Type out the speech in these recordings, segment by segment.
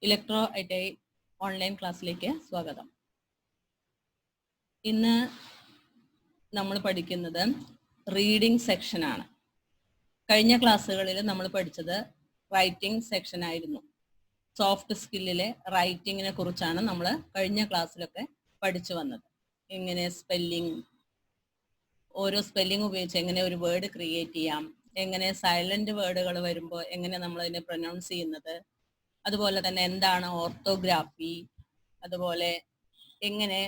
Electro I online ക്ലാസ്സിലേക്ക് സ്വാഗതം. ഇന്ന് നമ്മൾ പഠിക്കുന്നത് റീഡിംഗ് സെക്ഷനാണ്. കഴിഞ്ഞ ക്ലാസ്സുകളിൽ നമ്മൾ പഠിച്ചത് റൈറ്റിംഗ് സെക്ഷൻ ആയിരുന്നു. സോഫ്റ്റ് സ്കില്ലിലെ റൈറ്റിങ്ങിനെ കുറിച്ചാണ് നമ്മൾ കഴിഞ്ഞ ക്ലാസ്സിലൊക്കെ പഠിച്ചു വന്നത്. എങ്ങനെ സ്പെല്ലിംഗ്, ഓരോ സ്പെല്ലിംഗ് ഉപയോഗിച്ച് എങ്ങനെ ഒരു വേർഡ് ക്രിയേറ്റ് ചെയ്യാം, എങ്ങനെ സൈലന്റ് വേർഡുകൾ വരുമ്പോൾ എങ്ങനെ നമ്മൾ അതിനെ പ്രൊനൗൺസ് ചെയ്യുന്നത്, അതുപോലെ തന്നെ എന്താണ് ഓർത്തോഗ്രാഫി, അതുപോലെ എങ്ങനെ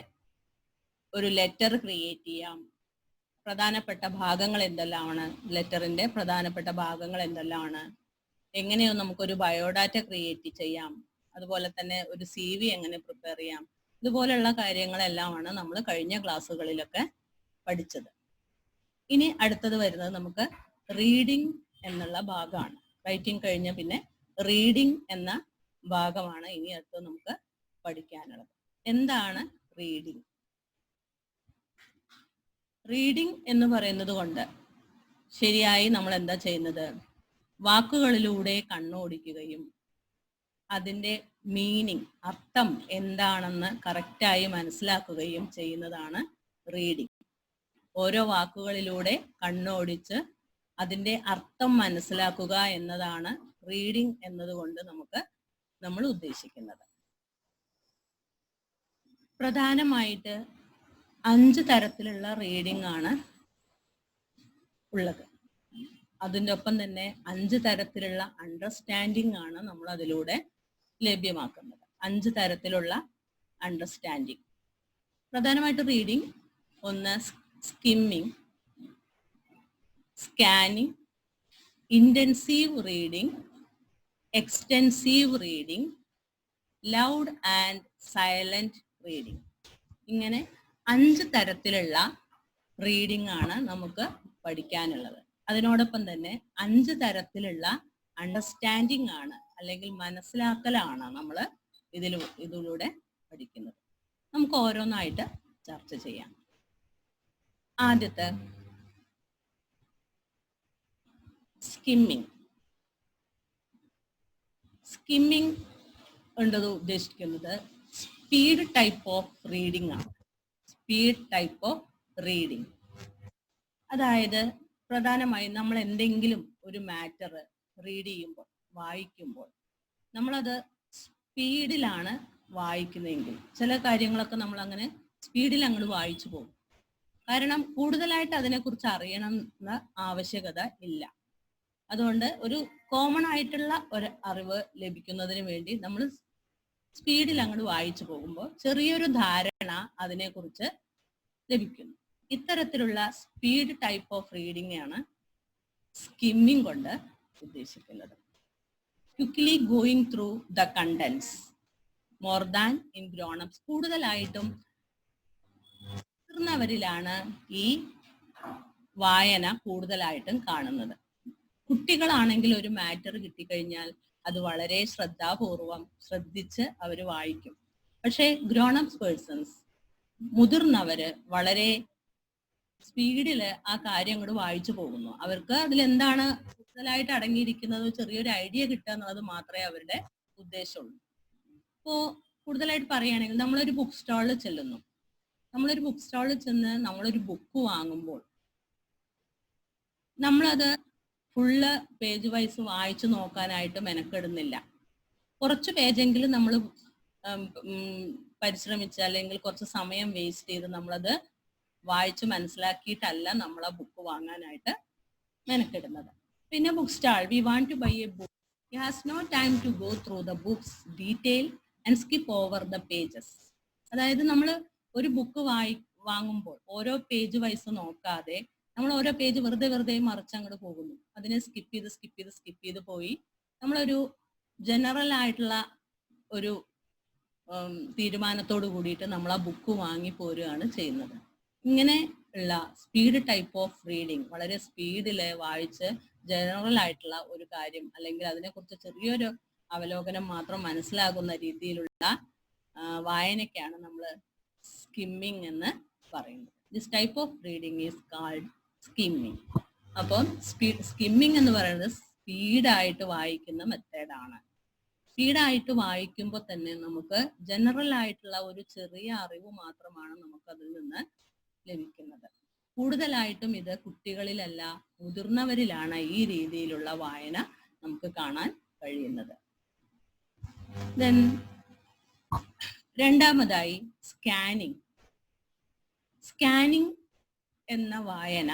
ഒരു ലെറ്റർ ക്രിയേറ്റ് ചെയ്യാം, പ്രധാനപ്പെട്ട ഭാഗങ്ങൾ എന്തെല്ലാമാണ്, ലെറ്ററിന്റെ പ്രധാനപ്പെട്ട ഭാഗങ്ങൾ എന്തെല്ലാമാണ്, എങ്ങനെയോ നമുക്കൊരു ബയോഡാറ്റ ക്രിയേറ്റ് ചെയ്യാം, അതുപോലെ തന്നെ ഒരു CV എങ്ങനെ പ്രിപ്പയർ ചെയ്യാം, ഇതുപോലെയുള്ള കാര്യങ്ങളെല്ലാമാണ് നമ്മൾ കഴിഞ്ഞ ക്ലാസ്സുകളിലൊക്കെ പഠിച്ചത്. ഇനി അടുത്തത് വരുന്നത് നമുക്ക് റീഡിംഗ് എന്നുള്ള ഭാഗമാണ്. റൈറ്റിംഗ് കഴിഞ്ഞ പിന്നെ റീഡിംഗ് എന്ന ഭാഗമാണ് ഇനി അടുത്ത് നമുക്ക് പഠിക്കാനുള്ളത്. എന്താണ് റീഡിംഗ്? റീഡിംഗ് എന്ന് പറയുന്നത് കൊണ്ട് ശരിയായി നമ്മൾ എന്താ ചെയ്യുന്നത്? വാക്കുകളിലൂടെ കണ്ണോടിക്കുകയും അതിൻ്റെ മീനിങ്, അർത്ഥം എന്താണെന്ന് കറക്റ്റായി മനസ്സിലാക്കുകയും ചെയ്യുന്നതാണ് റീഡിംഗ്. ഓരോ വാക്കുകളിലൂടെ കണ്ണോടിച്ച് അതിൻ്റെ അർത്ഥം മനസ്സിലാക്കുക എന്നതാണ് റീഡിംഗ് എന്നതുകൊണ്ട് നമ്മൾ ഉദ്ദേശിക്കുന്നത്. പ്രധാനമായിട്ട് 5 തരത്തിലുള്ള റീഡിംഗ് ആണ് ഉള്ളത്. അതിൻ്റെ ഒപ്പം തന്നെ 5 തരത്തിലുള്ള അണ്ടർസ്റ്റാൻഡിംഗ് ആണ് നമ്മൾ അതിലൂടെ ലഭ്യമാക്കുന്നത്. 5 തരത്തിലുള്ള അണ്ടർസ്റ്റാൻഡിംഗ്. പ്രധാനമായിട്ട് റീഡിംഗ് ഒന്ന് skimming, scanning, intensive reading, extensive reading, loud and silent reading. ഇങ്ങനെ 5 തരത്തിലുള്ള റീഡിംഗ് ആണ് നമുക്ക് പഠിക്കാനുള്ളത്. അതിനോടൊപ്പം തന്നെ 5 തരത്തിലുള്ള അണ്ടർസ്റ്റാൻഡിംഗ് ആണ്, അല്ലെങ്കിൽ മനസ്സിലാക്കലാണ് നമ്മൾ ഇതിലൂടെ പഠിക്കുന്നത്. നമുക്ക് ഓരോന്നായിട്ട് ചർച്ച ചെയ്യാം. ആദ്യത്തെ സ്കിമ്മിങ്. സ്കിമ്മിങ് ഉള്ളത് ഉദ്ദേശിക്കുന്നത് സ്പീഡ് ടൈപ്പ് ഓഫ് റീഡിംഗ് ആണ്. സ്പീഡ് ടൈപ്പ് ഓഫ് റീഡിംഗ്, അതായത് പ്രധാനമായും നമ്മൾ എന്തെങ്കിലും ഒരു മാറ്റർ റീഡ് ചെയ്യുമ്പോൾ, വായിക്കുമ്പോൾ നമ്മളത് സ്പീഡിലാണ് വായിക്കുന്നതെങ്കിൽ ചില കാര്യങ്ങളൊക്കെ നമ്മൾ അങ്ങനെ സ്പീഡിൽ അങ്ങോട്ട് വായിച്ചു പോകും. കാരണം കൂടുതലായിട്ട് അതിനെക്കുറിച്ച് അറിയണമെന്ന ആവശ്യകത ഇല്ല. അതുകൊണ്ട് ഒരു കോമൺ ആയിട്ടുള്ള ഒരു അറിവ് ലഭിക്കുന്നതിന് വേണ്ടി നമ്മൾ സ്പീഡിൽ അങ്ങോട്ട് വായിച്ചു പോകുമ്പോൾ ചെറിയൊരു ധാരണ അതിനെക്കുറിച്ച് ലഭിക്കുന്നു. ഇത്തരത്തിലുള്ള സ്പീഡ് ടൈപ്പ് ഓഫ് റീഡിംഗ് ആണ് സ്കിമ്മിങ് കൊണ്ട് ഉദ്ദേശിക്കുന്നത്. Quickly going through the contents more than in grown-ups. കൂടുതലായിട്ടും മുതിർന്നവരിലാണ് ഈ വായന കൂടുതലായിട്ടും കാണുന്നത്. കുട്ടികളാണെങ്കിൽ ഒരു മാറ്റർ കിട്ടിക്കഴിഞ്ഞാൽ അത് വളരെ ശ്രദ്ധാപൂർവം ശ്രദ്ധിച്ച് അവർ വായിക്കും. പക്ഷേ ഗ്രോൺ-അപ്സ് പേഴ്സൺസ്, മുതിർന്നവര് വളരെ സ്പീഡില് ആ കാര്യം അങ്ങോട്ട് വായിച്ചു പോകുന്നു. അവർക്ക് അതിലെന്താണ് കൂടുതലായിട്ട് അടങ്ങിയിരിക്കുന്നത് ചെറിയൊരു ഐഡിയ കിട്ടുക എന്നുള്ളത് മാത്രമേ അവരുടെ ഉദ്ദേശമുള്ളൂ. ഇപ്പോൾ കൂടുതലായിട്ട് പറയുകയാണെങ്കിൽ നമ്മളൊരു ബുക്ക് സ്റ്റാളിൽ ചെല്ലുന്നു. നമ്മളൊരു ബുക്ക് സ്റ്റാളിൽ ചെന്ന് നമ്മളൊരു ബുക്ക് വാങ്ങുമ്പോൾ നമ്മളത് ഫുള്ള് പേജ് വൈസ് വായിച്ചു നോക്കാനായിട്ട് മെനക്കെടുന്നില്ല. കുറച്ച് പേജെങ്കിലും നമ്മൾ പരിശ്രമിച്ച് അല്ലെങ്കിൽ കുറച്ച് സമയം വേസ്റ്റ് ചെയ്ത് നമ്മളത് വായിച്ച് മനസ്സിലാക്കിയിട്ടല്ല നമ്മൾ ആ ബുക്ക് വാങ്ങാനായിട്ട് മെനക്കെടുന്നത്. പിന്നെ book stall, we want to buy a book, he has no time to go through the books detail and skip over the pages. അതായത് നമ്മൾ ഒരു ബുക്ക് വാങ്ങുമ്പോൾ ഓരോ പേജ് വൈസ് നോക്കാതെ നമ്മൾ ഓരോ പേജ് വെറുതെ മറിച്ചങ്ങോട്ട് പോകുന്നു. അതിനെ സ്കിപ്പ് ചെയ്ത് പോയി നമ്മളൊരു ജനറൽ ആയിട്ടുള്ള ഒരു തീരുമാനത്തോട് കൂടിയിട്ട് നമ്മൾ ആ ബുക്ക് വാങ്ങി പോരുകയാണ് ചെയ്യുന്നത്. ഇങ്ങനെ ഉള്ള സ്പീഡ് ടൈപ്പ് ഓഫ് റീഡിങ്, വളരെ സ്പീഡില് വായിച്ച് ജനറൽ ആയിട്ടുള്ള ഒരു കാര്യം അല്ലെങ്കിൽ അതിനെക്കുറിച്ച് ചെറിയൊരു അവലോകനം മാത്രം മനസ്സിലാകുന്ന രീതിയിലുള്ള വായനയ്ക്കാണ് നമ്മൾ സ്കിമ്മിങ് എന്ന് പറയുന്നത്. This type of reading is called skimming. അപ്പം സ്കിമ്മിങ് എന്ന് പറയുന്നത് സ്പീഡായിട്ട് വായിക്കുന്ന മെത്തേഡാണ്. സ്പീഡായിട്ട് വായിക്കുമ്പോൾ തന്നെ നമുക്ക് ജനറൽ ആയിട്ടുള്ള ഒരു ചെറിയ അറിവ് മാത്രമാണ് നമുക്ക് അതിൽ നിന്ന് ലഭിക്കുന്നത്. കൂടുതലായിട്ടും ഇത് കുട്ടികളിലല്ല മുതിർന്നവരിലാണ് ഈ രീതിയിലുള്ള വായന നമുക്ക് കാണാൻ കഴിയുന്നത്. ദെൻ രണ്ടാമതായി സ്കാനിങ്. സ്കാനിങ് എന്ന വായന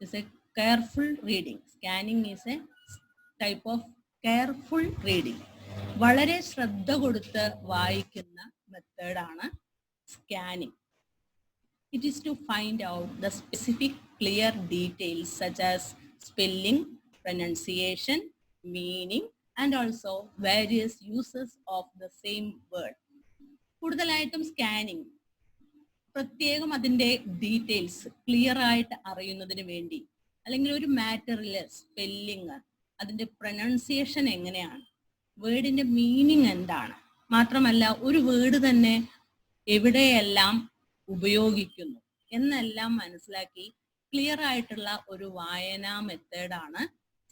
is a careful reading. Scanning is a type of careful reading. വളരെ ശ്രദ്ധ കൊടുത്ത് വായിക്കുന്ന മെത്തേഡാണ് scanning. It is to find out the specific clear details such as spelling, pronunciation, meaning and also various uses of the same word. കൂടുതലായിട്ടും scanning പ്രത്യേകം അതിൻ്റെ details clear ആയിട്ട് അറിയുന്നതിന് വേണ്ടി, അല്ലെങ്കിൽ ഒരു മാറ്ററിലെ സ്പെല്ലിങ്, അതിൻ്റെ പ്രൊനൗൺസിയേഷൻ എങ്ങനെയാണ്, വേർഡിൻ്റെ മീനിങ് എന്താണ്, മാത്രമല്ല ഒരു വേർഡ് തന്നെ എവിടെയെല്ലാം ഉപയോഗിക്കുന്നു എന്നെല്ലാം മനസ്സിലാക്കി ക്ലിയർ ആയിട്ടുള്ള ഒരു വായനാ മെത്തേഡാണ്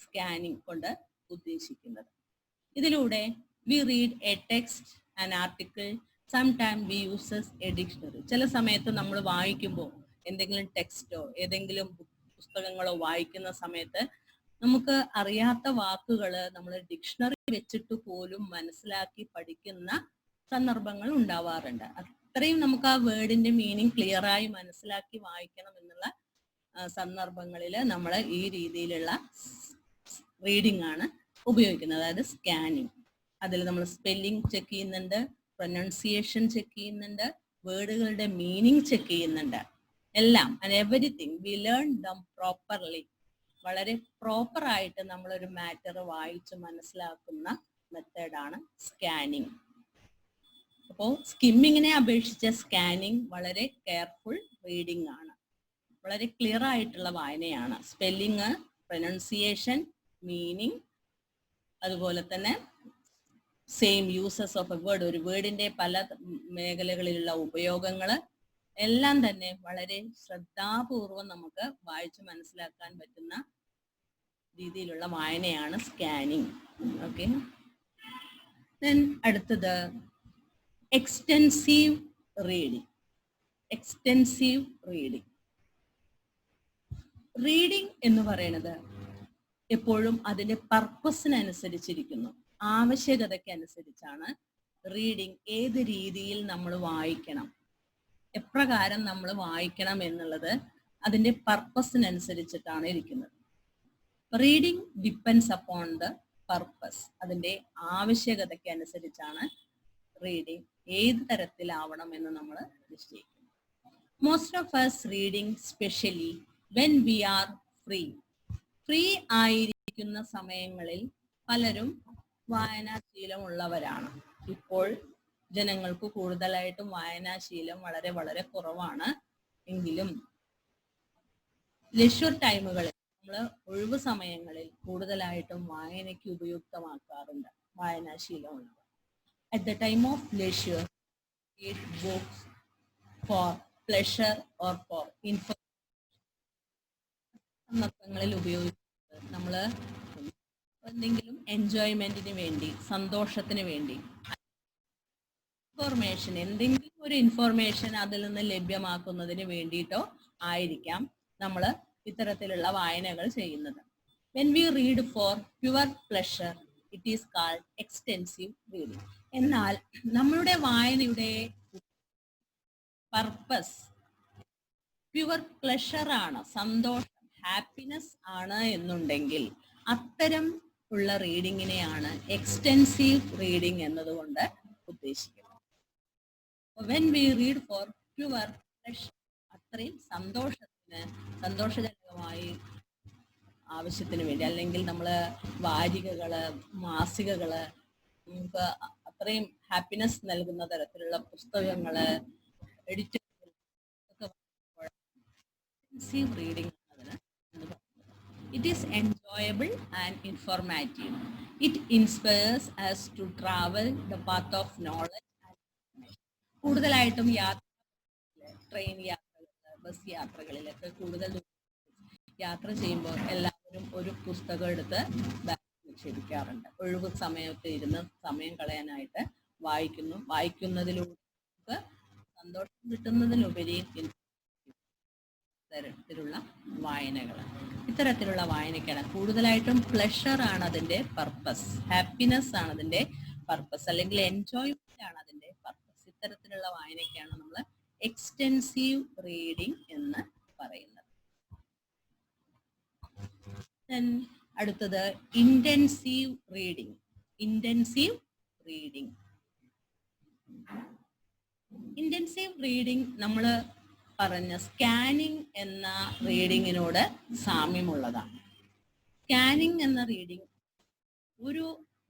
സ്കാനിങ് കൊണ്ട് ഉദ്ദേശിക്കുന്നത്. ഇതിലൂടെ we read a text, an article, sometime we uses a dictionary. ചില സമയത്ത് നമ്മൾ വായിക്കുമ്പോൾ എന്തെങ്കിലും ടെക്സ്റ്റോ ഏതെങ്കിലും പുസ്തകങ്ങളോ വായിക്കുന്ന സമയത്ത് നമുക്ക് അറിയാത്ത വാക്കുകൾ നമ്മൾ ഡിക്ഷണറി വെച്ചിട്ട് പോലും മനസ്സിലാക്കി പഠിക്കുന്ന സന്ദർഭങ്ങൾ ഉണ്ടാവാറുണ്ട്. അത്രയും നമുക്ക് ആ വേർഡിന്റെ മീനിങ് ക്ലിയർ ആയി മനസ്സിലാക്കി വായിക്കണം എന്നുള്ള സന്ദർഭങ്ങളിൽ നമ്മൾ ഈ രീതിയിലുള്ള റീഡിംഗ് ആണ് ഉപയോഗിക്കുന്നത്, അതായത് സ്കാനിങ്. അതിൽ നമ്മൾ സ്പെല്ലിംഗ് ചെക്ക് ചെയ്യുന്നുണ്ട്, പ്രൊനൗൺസിയേഷൻ ചെക്ക് ചെയ്യുന്നുണ്ട്, വേർഡുകളുടെ മീനിങ് ചെക്ക് ചെയ്യുന്നുണ്ട്, എല്ലാം. And everything we learn dum properly. വളരെ പ്രോപ്പർ ആയിട്ട് നമ്മളൊരു മാറ്റർ വായിച്ച് മനസ്സിലാക്കുന്ന മെത്തേഡാണ് സ്കാനിങ്. അപ്പോൾ സ്കിമ്മിങ്ങിനെ അപേക്ഷിച്ച് സ്കാനിങ് വളരെ കെയർഫുൾ റീഡിംഗ് ആണ്, വളരെ ക്ലിയർ ആയിട്ടുള്ള വായനയാണ്. സ്പെല്ലിങ്, പ്രൊനൗൺസിയേഷൻ, മീനിങ്, അതുപോലെ തന്നെ same uses of A word, ഒരു വേർഡിന്റെ പല മേഖലകളിലുള്ള ഉപയോഗങ്ങൾ എല്ലാം തന്നെ വളരെ ശ്രദ്ധാപൂർവം നമുക്ക് വായിച്ച് മനസ്സിലാക്കാൻ പറ്റുന്ന രീതിയിലുള്ള വായനയാണ് സ്കാനിങ്. ഓക്കെ, ദെൻ അടുത്തത് extensive reading. Extensive reading reading എന്ന് പറയുന്നത് എപ്പോഴും അതിന്റെ പർപ്പസിനനുസരിച്ചിരിക്കുന്നു, ആവശ്യകതയ്ക്ക് അനുസരിച്ചാണ് റീഡിംഗ്. ഏത് രീതിയിൽ നമ്മൾ വായിക്കണം, എപ്രകാരം നമ്മൾ വായിക്കണം എന്നുള്ളത് അതിന്റെ പർപ്പസിനനുസരിച്ചിട്ടാണ് ഇരിക്കുന്നത്. Reading depends upon the purpose. അതിന്റെ ആവശ്യകതയ്ക്ക് അനുസരിച്ചാണ് റീഡിംഗ് ഏത് തരത്തിലാവണം എന്ന് നമ്മൾ നിശ്ചയിക്കും. Most of us reading specially when we are free. Free ആയിരിക്കുന്ന സമയങ്ങളിൽ പലരും വായനാശീലമുള്ളവരാണ്. ഇപ്പോൾ ജനങ്ങൾക്ക് കൂടുതലായിട്ടും വായനാശീലം വളരെ വളരെ കുറവാണ്. എങ്കിലും ലെഷ്വർ ടൈമുകളിൽ, നമ്മൾ ഒഴിവ് സമയങ്ങളിൽ കൂടുതലായിട്ടും വായനയ്ക്ക് ഉപയുക്തമാക്കാറുണ്ട് വായനാശീലമുള്ളവർ. At the time of leisure, read books for pleasure or for information. സന്ദർഭങ്ങളിൽ ഉപയോഗിക്കുന്നത് നമ്മൾ എന്തെങ്കിലും എൻജോയ്മെന്റിന് വേണ്ടി, സന്തോഷത്തിന് വേണ്ടി, ഇൻഫോർമേഷൻ, എന്തെങ്കിലും ഒരു ഇൻഫോർമേഷൻ അതിൽ നിന്ന് ലഭ്യമാക്കുന്നതിന് വേണ്ടിയിട്ടോ ആയിരിക്കാം നമ്മൾ ഇത്തരത്തിലുള്ള വായനകൾ ചെയ്യുന്നത്. When we read for pure pleasure, it is called extensive reading. എന്നാൽ നമ്മളുടെ വായനയുടെ പർപ്പസ് പ്യുവർ പ്ലഷർ ആണ്, സന്തോഷം, ഹാപ്പിനെസ് ആണ് എന്നുണ്ടെങ്കിൽ അത്തരം ഉള്ള റീഡിങ്ങിനെയാണ് എക്സ്റ്റെൻസീവ് റീഡിംഗ് എന്നതുകൊണ്ട് ഉദ്ദേശിക്കുന്നത്. When we read four pure pleasure, അത്രയും സന്തോഷജനകമായി ആവശ്യത്തിന് വേണ്ടി, അല്ലെങ്കിൽ നമ്മൾ വാരികകള്, മാസികകള്, നമുക്ക് അത്രയും ഹാപ്പിനെസ് നൽകുന്ന തരത്തിലുള്ള പുസ്തകങ്ങള്, എഡിറ്റോറിയൽ റീഡിംഗ് എന്നതിന് എന്ന് പറയുന്നത്. It is enjoyable and informative. It inspires us to travel the path of knowledge. കൂടുതലായിട്ടും ട്രെയിൻ യാത്രകൾ, ബസ് യാത്രകളിലൊക്കെ കൂടുതൽ യാത്ര ചെയ്യുമ്പോൾ എല്ലാവരും ഒരു പുസ്തകം എടുത്ത് ബാഗിൽ നിക്ഷേപിക്കാറുണ്ട്. ഒഴിവ് സമയത്ത് ഇരുന്ന് സമയം കളയാനായിട്ട് വായിക്കുന്നതിലൂടെ സന്തോഷം കിട്ടുന്നതിലുപരി തരത്തിലുള്ള വായനകൾ, ഇത്തരത്തിലുള്ള വായനയ്ക്കാണ് കൂടുതലായിട്ടും പ്ലഷർ ആണ് അതിന്റെ പർപ്പസ്, ഹാപ്പിനെസ് ആണ് അതിന്റെ പർപ്പസ്, അല്ലെങ്കിൽ എൻജോയ്മെന്റ് ആണ് അതിന്റെ പർപ്പസ്. ഇത്തരത്തിലുള്ള വായനയ്ക്കാണ് നമ്മൾ എക്സ്റ്റെൻസീവ് റീഡിംഗ് എന്ന് പറയുന്നത്. അടുത്തത് intensive reading. Intensive reading intensive reading നമ്മൾ പറഞ്ഞ സ്കാനിങ് എന്ന റീഡിങ്ങിനോട് സാമ്യമുള്ളതാണ്. സ്കാനിങ് എന്ന റീഡിംഗ് ഒരു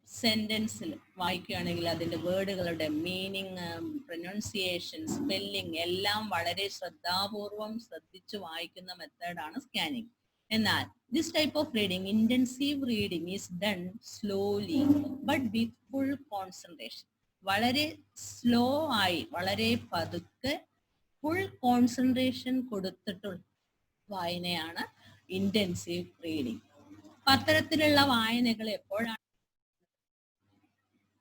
സെന്റൻസിൽ വായിക്കുകയാണെങ്കിൽ അതിൻ്റെ വേർഡുകളുടെ മീനിങ്, പ്രൊനൗൺസിയേഷൻ, സ്പെല്ലിംഗ് എല്ലാം വളരെ ശ്രദ്ധാപൂർവം ശ്രദ്ധിച്ചു വായിക്കുന്ന മെത്തേഡാണ് സ്കാനിങ്. എന്നാൽ this type of reading, intensive reading, is done slowly but with full concentration. വളരെ സ്ലോ ആയി, വളരെ പതുക്കെ, ഫുൾ കോൺസെൻട്രേഷൻ കൊടുത്തിട്ടുള്ള വായനയാണ് ഇന്റൻസീവ് റീഡിംഗ്. അപ്പൊ അത്തരത്തിലുള്ള വായനകൾ എപ്പോഴാണ്,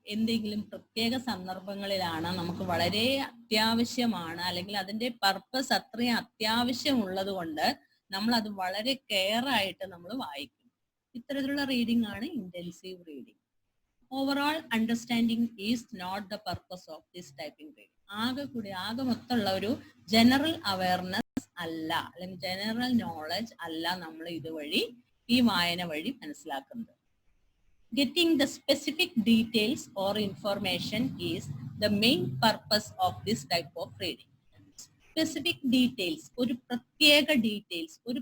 എന്തെങ്കിലും പ്രത്യേക സന്ദർഭങ്ങളിലാണ് നമുക്ക് വളരെ അത്യാവശ്യമാണ്, അല്ലെങ്കിൽ അതിന്റെ പർപ്പസ് അത്രയും അത്യാവശ്യമുള്ളത് കൊണ്ട് നമ്മൾ അത് വളരെ കെയർ ആയിട്ട് നമ്മൾ വായിക്കും. ഇത്തരത്തിലുള്ള റീഡിംഗ് ആണ് intensive reading. Overall understanding is not the purpose of this typing reading. ആകെ മൊത്തമുള്ള ഒരു ജനറൽ അവയർനെസ് അല്ല, അല്ലെങ്കിൽ ജനറൽ നോളജ് അല്ല നമ്മൾ ഇതുവഴി, ഈ വായന വഴി മനസ്സിലാക്കുന്നത്. Getting the specific details or information is the main purpose of this type of reading. Specific details, ഒരു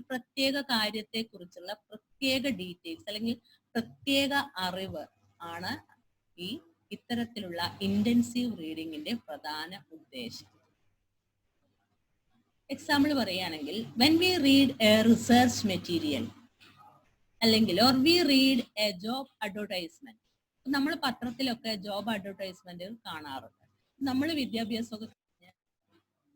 പ്രത്യേക കാര്യത്തെ കുറിച്ചുള്ള പ്രത്യേക ഡീറ്റെയിൽസ് അല്ലെങ്കിൽ പ്രത്യേക അറിവ് ആണ് ഇത്തരത്തിലുള്ള ഇന്റൻസീവ് റീഡിങ്ങിന്റെ പ്രധാന ഉദ്ദേശം. എക്സാമ്പിൾ പറയുകയാണെങ്കിൽ, when we read a research material അല്ലെങ്കിൽ or we read a job advertisement. നമ്മൾ പത്രത്തിലൊക്കെ ജോബ് അഡ്വർടൈസ്മെന്റ് കാണാറുണ്ട്. നമ്മൾ വിദ്യാഭ്യാസമൊക്കെ കഴിഞ്ഞ്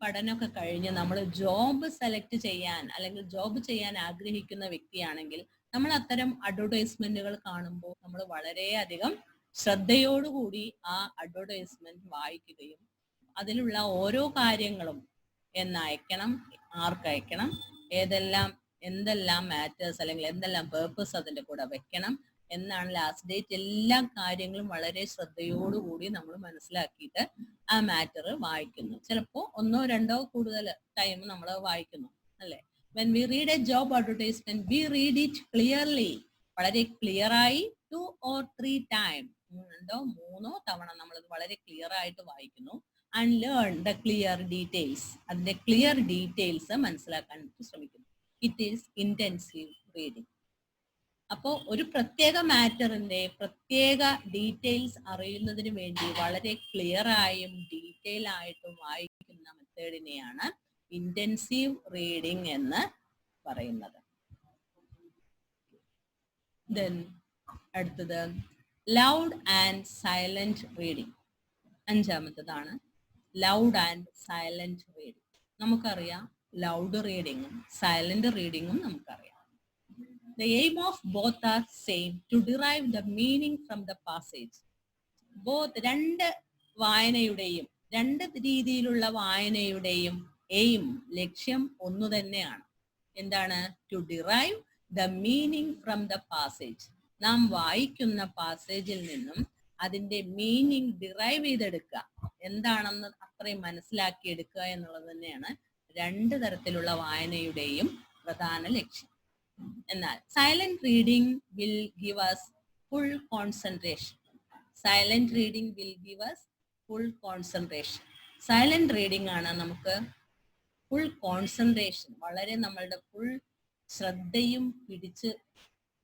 പഠനമൊക്കെ കഴിഞ്ഞ് നമ്മൾ ജോബ് സെലക്ട് ചെയ്യാൻ അല്ലെങ്കിൽ ജോബ് ചെയ്യാൻ ആഗ്രഹിക്കുന്ന വ്യക്തിയാണെങ്കിൽ നമ്മൾ അത്തരം അഡ്വർടൈസ്മെന്റുകൾ കാണുമ്പോൾ നമ്മൾ വളരെയധികം ശ്രദ്ധയോടുകൂടി ആ അഡ്വർടൈസ്മെന്റ് വായിക്കുകയും അതിലുള്ള ഓരോ കാര്യങ്ങളും എന്നയക്കണം, ആർക്കയക്കണം, എന്തെല്ലാം മാറ്റേഴ്സ് അല്ലെങ്കിൽ എന്തെല്ലാം പേർപ്പസ് അതിന്റെ കൂടെ വെക്കണം എന്നാണ് ലാസ്റ്റ് ഡേറ്റ്, എല്ലാ കാര്യങ്ങളും വളരെ ശ്രദ്ധയോടുകൂടി നമ്മൾ മനസ്സിലാക്കിയിട്ട് ആ മാറ്റർ വായിക്കുന്നു. ചിലപ്പോൾ 1 or 2 കൂടുതൽ ടൈം നമ്മൾ വായിക്കുന്നു, അല്ലെ? When we read a job advertisement, we read it clearly. വളരെ ക്ലിയർ ആയി 2 or 3 times, 2 or 3 തവണ നമ്മളത് വളരെ ക്ലിയർ ആയിട്ട് വായിക്കുന്നു. And learn the clear details, അതിന്റെ ക്ലിയർ ഡീറ്റെയിൽസ് മനസ്സിലാക്കാൻ ശ്രമിക്കുന്നു. It is intensive reading. അപ്പോൾ ഒരു പ്രത്യേക മാറ്ററിന്റെ പ്രത്യേക ഡീറ്റെയിൽസ് അറിയുന്നതിന് വേണ്ടി വളരെ ക്ലിയർ ആയും ഡീറ്റെയിൽ ആയിട്ടും വായിക്കുന്ന മെത്തേഡിനെയാണ് ഇന്റൻസീവ് റീഡിംഗ് എന്ന് പറയുന്നത്. ദെൻ അടുത്തത് ലൗഡ് ആൻഡ് സൈലന്റ് റീഡിംഗ്. 5ാമത്തതാണ് ലൗഡ് ആൻഡ് സൈലന്റ് റീഡിംഗ്. നമുക്കറിയാം ലൗഡ് റീഡിങ്ങും സൈലന്റ് റീഡിങ്ങും നമുക്കറിയാം. The aim of both are same, to derive the meaning from the passage. Both രണ്ട് രീതിയിലുള്ള വായനയുടെയും എയിം, ലക്ഷ്യം ഒന്നു തന്നെയാണ്. എന്താണ്? To derive the meaning from the passage. നാം വായിക്കുന്ന പാസേജിൽ നിന്നും അതിന്റെ മീനിങ് ഡിറൈവ് ചെയ്തെടുക്കുക, എന്താണെന്ന് അത്രയും മനസ്സിലാക്കിയെടുക്കുക എന്നുള്ളത് തന്നെയാണ് 2 തരത്തിലുള്ള വായനയുടെയും പ്രധാന ലക്ഷ്യം. എന്നാൽ silent reading will give us full concentration. Silent reading will give us full concentration. Silent reading ആണ് നമുക്ക് ഫുൾ കോൺസെൻട്രേഷൻ, വളരെ നമ്മളുടെ ഫുൾ ശ്രദ്ധയും പിടിച്ച്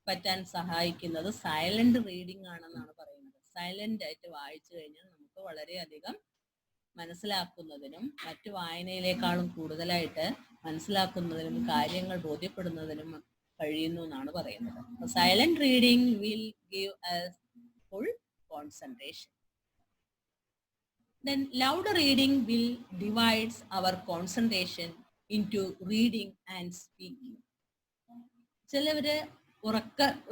പറ്റാൻ സഹായിക്കുന്നത് സൈലന്റ് റീഡിംഗ് ആണെന്നാണ് പറയുന്നത്. സൈലന്റ് ആയിട്ട് വായിച്ചു കഴിഞ്ഞാൽ നമുക്ക് വളരെയധികം മനസ്സിലാക്കുന്നതിനും മറ്റു വായനയിലേക്കാളും കൂടുതലായിട്ട് മനസ്സിലാക്കുന്നതിനും കാര്യങ്ങൾ ബോധ്യപ്പെടുന്നതിനും കഴിയുന്നു എന്നാണ് പറയുന്നത്. Silent reading will give us full concentration. Then loud reading will divides our concentration into reading and speaking. ചിലവര്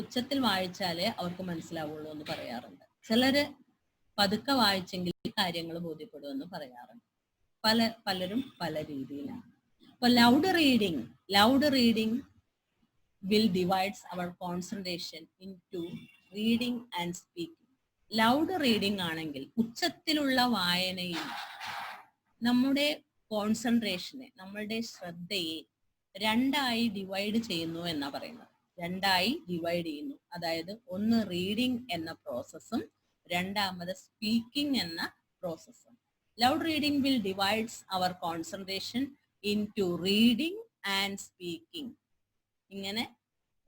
ഉച്ചത്തിൽ വായിച്ചാലേ അവർക്ക് മനസ്സിലാവുള്ളൂ എന്ന് പറയാറുണ്ട്. ചിലര് പതുക്കെ വായിച്ചെങ്കിൽ കാര്യങ്ങൾ ബോധ്യപ്പെടുമെന്ന് പറയാറുണ്ട്. പലരും പല രീതിയിലാണ്. അപ്പൊ loud reading will divides our concentration into reading and speaking. Loud reading ആണെങ്കിൽ ഉച്ചത്തിലുള്ള വായനയിൽ നമ്മുടെ കോൺസെൻട്രേഷനെ, നമ്മളുടെ ശ്രദ്ധയെ രണ്ടായി ഡിവൈഡ് ചെയ്യുന്നു എന്നാ പറയുന്നത്. രണ്ടായി ഡിവൈഡ് ചെയ്യുന്നു. അതായത് ഒന്ന് റീഡിംഗ് എന്ന പ്രോസസ്സും രണ്ടാമത് സ്പീക്കിംഗ് എന്ന പ്രോസസ്സും. Loud reading will divides our concentration into reading and speaking. ഇങ്ങനെ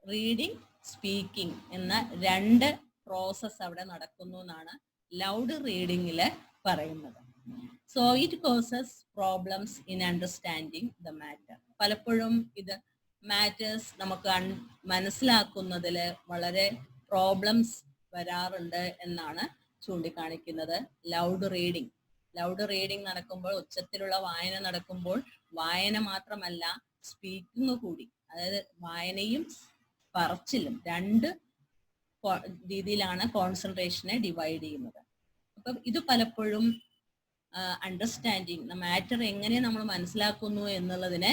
റീഡിംഗ്, സ്പീക്കിംഗ് എന്ന രണ്ട് പ്രോസസ് അവിടെ നടക്കുന്നു എന്നാണ് ലൗഡ് റീഡിങ്ങിൽ പറയുന്നത്. So it causes problems in understanding the matter. പലപ്പോഴും ഇത് മാറ്റേഴ്സ് നമുക്ക് മനസ്സിലാക്കുന്നതിൽ വളരെ പ്രോബ്ലംസ് വരാറുണ്ട് എന്നാണ് ചൂണ്ടിക്കാണിക്കുന്നത്. ലൗഡ് റീഡിംഗ് നടക്കുമ്പോൾ, ഉച്ചത്തിലുള്ള വായന നടക്കുമ്പോൾ വായന മാത്രമല്ല സ്പീക്കിംഗ് കൂടി, അതായത് വായനയും പറച്ചിലും രണ്ട് രീതിയിലാണ് കോൺസെൻട്രേഷനെ ഡിവൈഡ് ചെയ്യുന്നത്. അപ്പം ഇത് പലപ്പോഴും അണ്ടർസ്റ്റാൻഡിങ് മാറ്റർ എങ്ങനെ നമ്മൾ മനസ്സിലാക്കുന്നു എന്നുള്ളതിനെ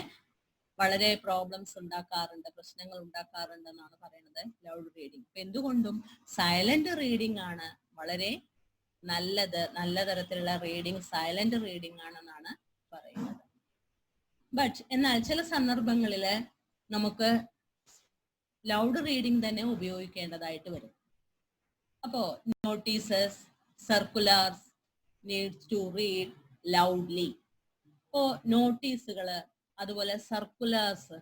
വളരെ പ്രോബ്ലംസ് ഉണ്ടാക്കാറുണ്ട്, പ്രശ്നങ്ങൾ ഉണ്ടാക്കാറുണ്ട് എന്നാണ് പറയുന്നത് ലൗഡ് റീഡിംഗ്. അപ്പൊ എന്തുകൊണ്ടും സൈലന്റ് റീഡിംഗ് ആണ് വളരെ നല്ല തരത്തിലുള്ള റീഡിംഗ് സൈലന്റ് റീഡിംഗ് ആണെന്നാണ് പറയുന്നത്. ബട്ട് എന്നാൽ ചില സന്ദർഭങ്ങളിൽ നമുക്ക് ലൗഡ് റീഡിംഗ് തന്നെ ഉപയോഗിക്കേണ്ടതായിട്ട് വരും. അപ്പോ notices, circulars needs to read loudly. ഇപ്പോ നോട്ടീസുകള്, അതുപോലെ സർക്കുലേഴ്സ്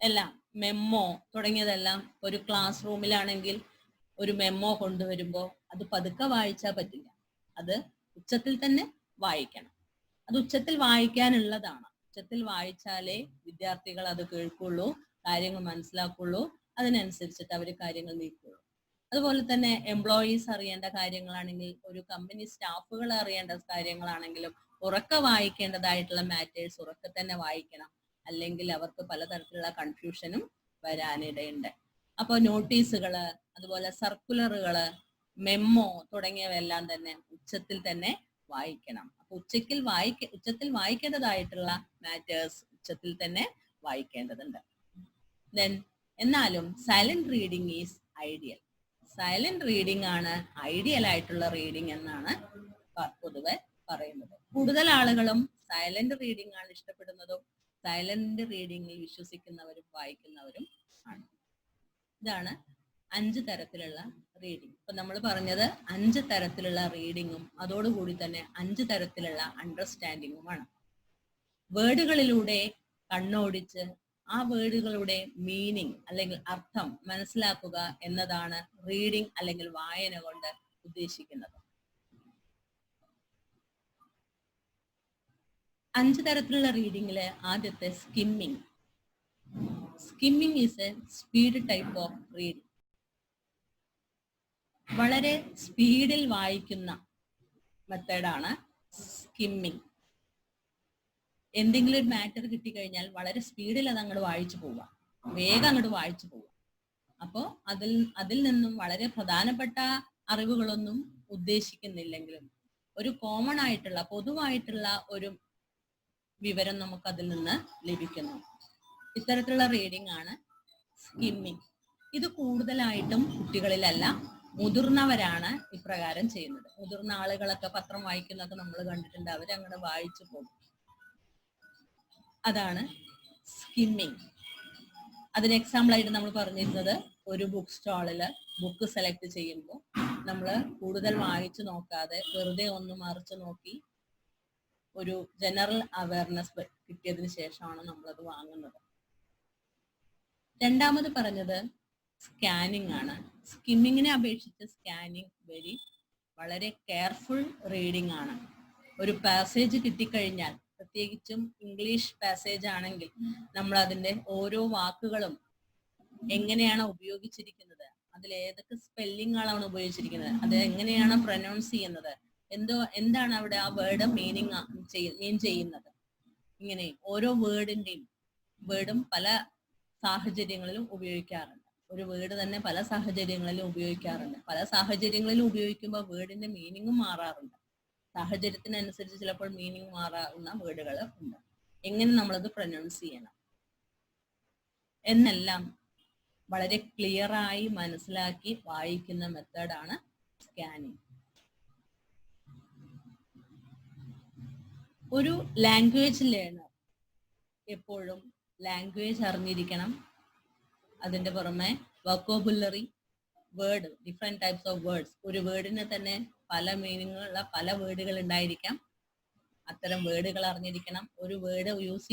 എല്ലാം, മെമ്മോ തുടങ്ങിയതെല്ലാം ഒരു ക്ലാസ് റൂമിലാണെങ്കിൽ ഒരു മെമ്മോ കൊണ്ടുവരുമ്പോൾ അത് പതുക്കെ വായിച്ചാൽ പറ്റില്ല, അത് ഉച്ചത്തിൽ തന്നെ വായിക്കണം. അത് ഉച്ചത്തിൽ വായിക്കാനുള്ളതാണ്. ഉച്ചത്തിൽ വായിച്ചാലേ വിദ്യാർത്ഥികൾ അത് കേൾക്കുള്ളൂ, കാര്യങ്ങൾ മനസ്സിലാക്കുള്ളൂ, അതിനനുസരിച്ചിട്ട് അവർ കാര്യങ്ങൾ നീക്കുള്ളൂ. അതുപോലെ തന്നെ എംപ്ലോയീസ് അറിയേണ്ട കാര്യങ്ങളാണെങ്കിൽ, ഒരു കമ്പനി സ്റ്റാഫുകൾ അറിയേണ്ട കാര്യങ്ങളാണെങ്കിലും ഉറക്കെ വായിക്കേണ്ടതായിട്ടുള്ള മാറ്റേഴ്സ് ഉറക്കെ തന്നെ വായിക്കണം, അല്ലെങ്കിൽ അവർക്ക് പലതരത്തിലുള്ള കൺഫ്യൂഷനും വരാനിടയുണ്ട്. അപ്പോൾ നോട്ടീസുകള്, അതുപോലെ സർക്കുലറുകള്, മെമ്മോ തുടങ്ങിയവയെല്ലാം തന്നെ ഉച്ചത്തിൽ തന്നെ വായിക്കണം. അപ്പൊ ഉച്ചത്തിൽ വായിക്കേണ്ടതായിട്ടുള്ള മാറ്റേഴ്സ് ഉച്ചത്തിൽ തന്നെ വായിക്കേണ്ടതുണ്ട്. എന്നാലും silent reading is ideal. Silent reading ആണ് ഐഡിയൽ ആയിട്ടുള്ള റീഡിംഗ് എന്നാണ് പൊതുവെ പറയുന്നത്. കൂടുതൽ ആളുകളും സൈലന്റ് റീഡിംഗ് ആണ് ഇഷ്ടപ്പെടുന്നതും സൈലന്റ് റീഡിംഗിൽ വിശ്വസിക്കുന്നവരും വായിക്കുന്നവരും ആണ്. ഇതാണ് 5 തരത്തിലുള്ള റീഡിംഗ്. ഇപ്പൊ നമ്മൾ പറഞ്ഞത് 5 തരത്തിലുള്ള റീഡിങ്ങും അതോടുകൂടി തന്നെ 5 തരത്തിലുള്ള അണ്ടർസ്റ്റാൻഡിങ്ങുമാണ്. വേർഡുകളിലൂടെ കണ്ണോടിച്ച് ആ വേർഡുകളുടെ മീനിങ് അല്ലെങ്കിൽ അർത്ഥം മനസ്സിലാക്കുക എന്നതാണ് റീഡിംഗ് അല്ലെങ്കിൽ വായന കൊണ്ട് ഉദ്ദേശിക്കുന്നത്. 5 തരത്തിലുള്ള റീഡിങ്ങില് ആദ്യത്തെ skimming. Skimming is A speed type of reading. വളരെ സ്പീഡിൽ വായിക്കുന്ന മെത്തേഡാണ് സ്കിമ്മിങ്. എന്തെങ്കിലും ഒരു മാറ്റർ കിട്ടിക്കഴിഞ്ഞാൽ വളരെ സ്പീഡിൽ അത് അങ്ങോട്ട് വായിച്ചു പോവുക, വേഗം അങ്ങോട്ട് വായിച്ചു പോവുക. അപ്പോൾ അതിൽ നിന്നും വളരെ പ്രധാനപ്പെട്ട അറിവുകളൊന്നും ഉദ്ദേശിക്കുന്നില്ലെങ്കിലും ഒരു കോമൺ ആയിട്ടുള്ള പൊതുവായിട്ടുള്ള ഒരു വിവരം നമുക്ക് അതിൽ നിന്ന് ലഭിക്കുന്നു. ഇത്തരത്തിലുള്ള റീഡിംഗ് ആണ് സ്കിമ്മിങ്. ഇത് കൂടുതലായിട്ടും കുട്ടികളിലല്ല, മുതിർന്നവരാണ് ഇപ്രകാരം ചെയ്യുന്നത്. മുതിർന്ന ആളുകളൊക്കെ പത്രം വായിക്കുന്നതൊക്കെ നമ്മൾ കണ്ടിട്ടുണ്ട്, അവരങ്ങനെ വായിച്ചു പോകും. അതാണ് സ്കിമ്മിങ്. അതിന് എക്സാമ്പിൾ ആയിട്ട് നമ്മൾ പറഞ്ഞിരുന്നത്, ഒരു ബുക്ക് സ്റ്റാളില് ബുക്ക് സെലക്ട് ചെയ്യുമ്പോൾ നമ്മൾ കൂടുതൽ വായിച്ചു നോക്കാതെ വെറുതെ ഒന്ന് മറിച്ച് നോക്കി ഒരു ജനറൽ അവയർനെസ് കിട്ടിയതിന് ശേഷമാണ് നമ്മളത് വാങ്ങുന്നത്. രണ്ടാമത് പറഞ്ഞത് സ്കാനിങ് ആണ്. സ്കിമ്മിങ്ങിനെ അപേക്ഷിച്ച് സ്കാനിങ് വളരെ കെയർഫുൾ റീഡിംഗ് ആണ്. ഒരു പാസേജ് കിട്ടിക്കഴിഞ്ഞാൽ, പ്രത്യേകിച്ചും ഇംഗ്ലീഷ് പാസേജ് ആണെങ്കിൽ, നമ്മൾ അതിന്റെ ഓരോ വാക്കുകളും എങ്ങനെയാണ് ഉപയോഗിച്ചിരിക്കുന്നത്, അതിൽ ഏതൊക്കെ സ്പെല്ലിങ്ങുകളാണ് ഉപയോഗിച്ചിരിക്കുന്നത്, അത് എങ്ങനെയാണ് പ്രൊനൗൺസ് ചെയ്യുന്നത്, എന്താണ് അവിടെ ആ വേർഡ് മീൻ ചെയ്യുന്നത്, ഇങ്ങനെ ഓരോ വേർഡും പല സാഹചര്യങ്ങളിലും ഉപയോഗിക്കാറുണ്ട്. ഒരു വേർഡ് തന്നെ പല സാഹചര്യങ്ങളിലും ഉപയോഗിക്കാറുണ്ട്. പല സാഹചര്യങ്ങളിലും ഉപയോഗിക്കുമ്പോൾ വേർഡിന്റെ മീനിങ്ങും മാറാറുണ്ട്. സാഹചര്യത്തിനനുസരിച്ച് ചിലപ്പോൾ മീനിങ് മാറാവുന്ന വേർഡുകൾ ഉണ്ട്. എങ്ങനെ നമ്മളത് പ്രൊനൗൺസ് ചെയ്യണം എന്നെല്ലാം വളരെ ക്ലിയറായി മനസ്സിലാക്കി വായിക്കുന്ന മെത്തേഡാണ് സ്കാനിങ്. ഒരു ലാംഗ്വേജ് ലേണർ എപ്പോഴും ലാംഗ്വേജ് അറിഞ്ഞിരിക്കണം. അതിൻ്റെ പുറമെ vocabulary, word, different types of words. ഒരു വേർഡിന് തന്നെ പല മീനിങ്ങുള്ള പല വേർഡുകൾ ഉണ്ടായിരിക്കാം. അത്തരം വേർഡുകൾ അറിഞ്ഞിരിക്കണം. ഒരു വേർഡ് യൂസ്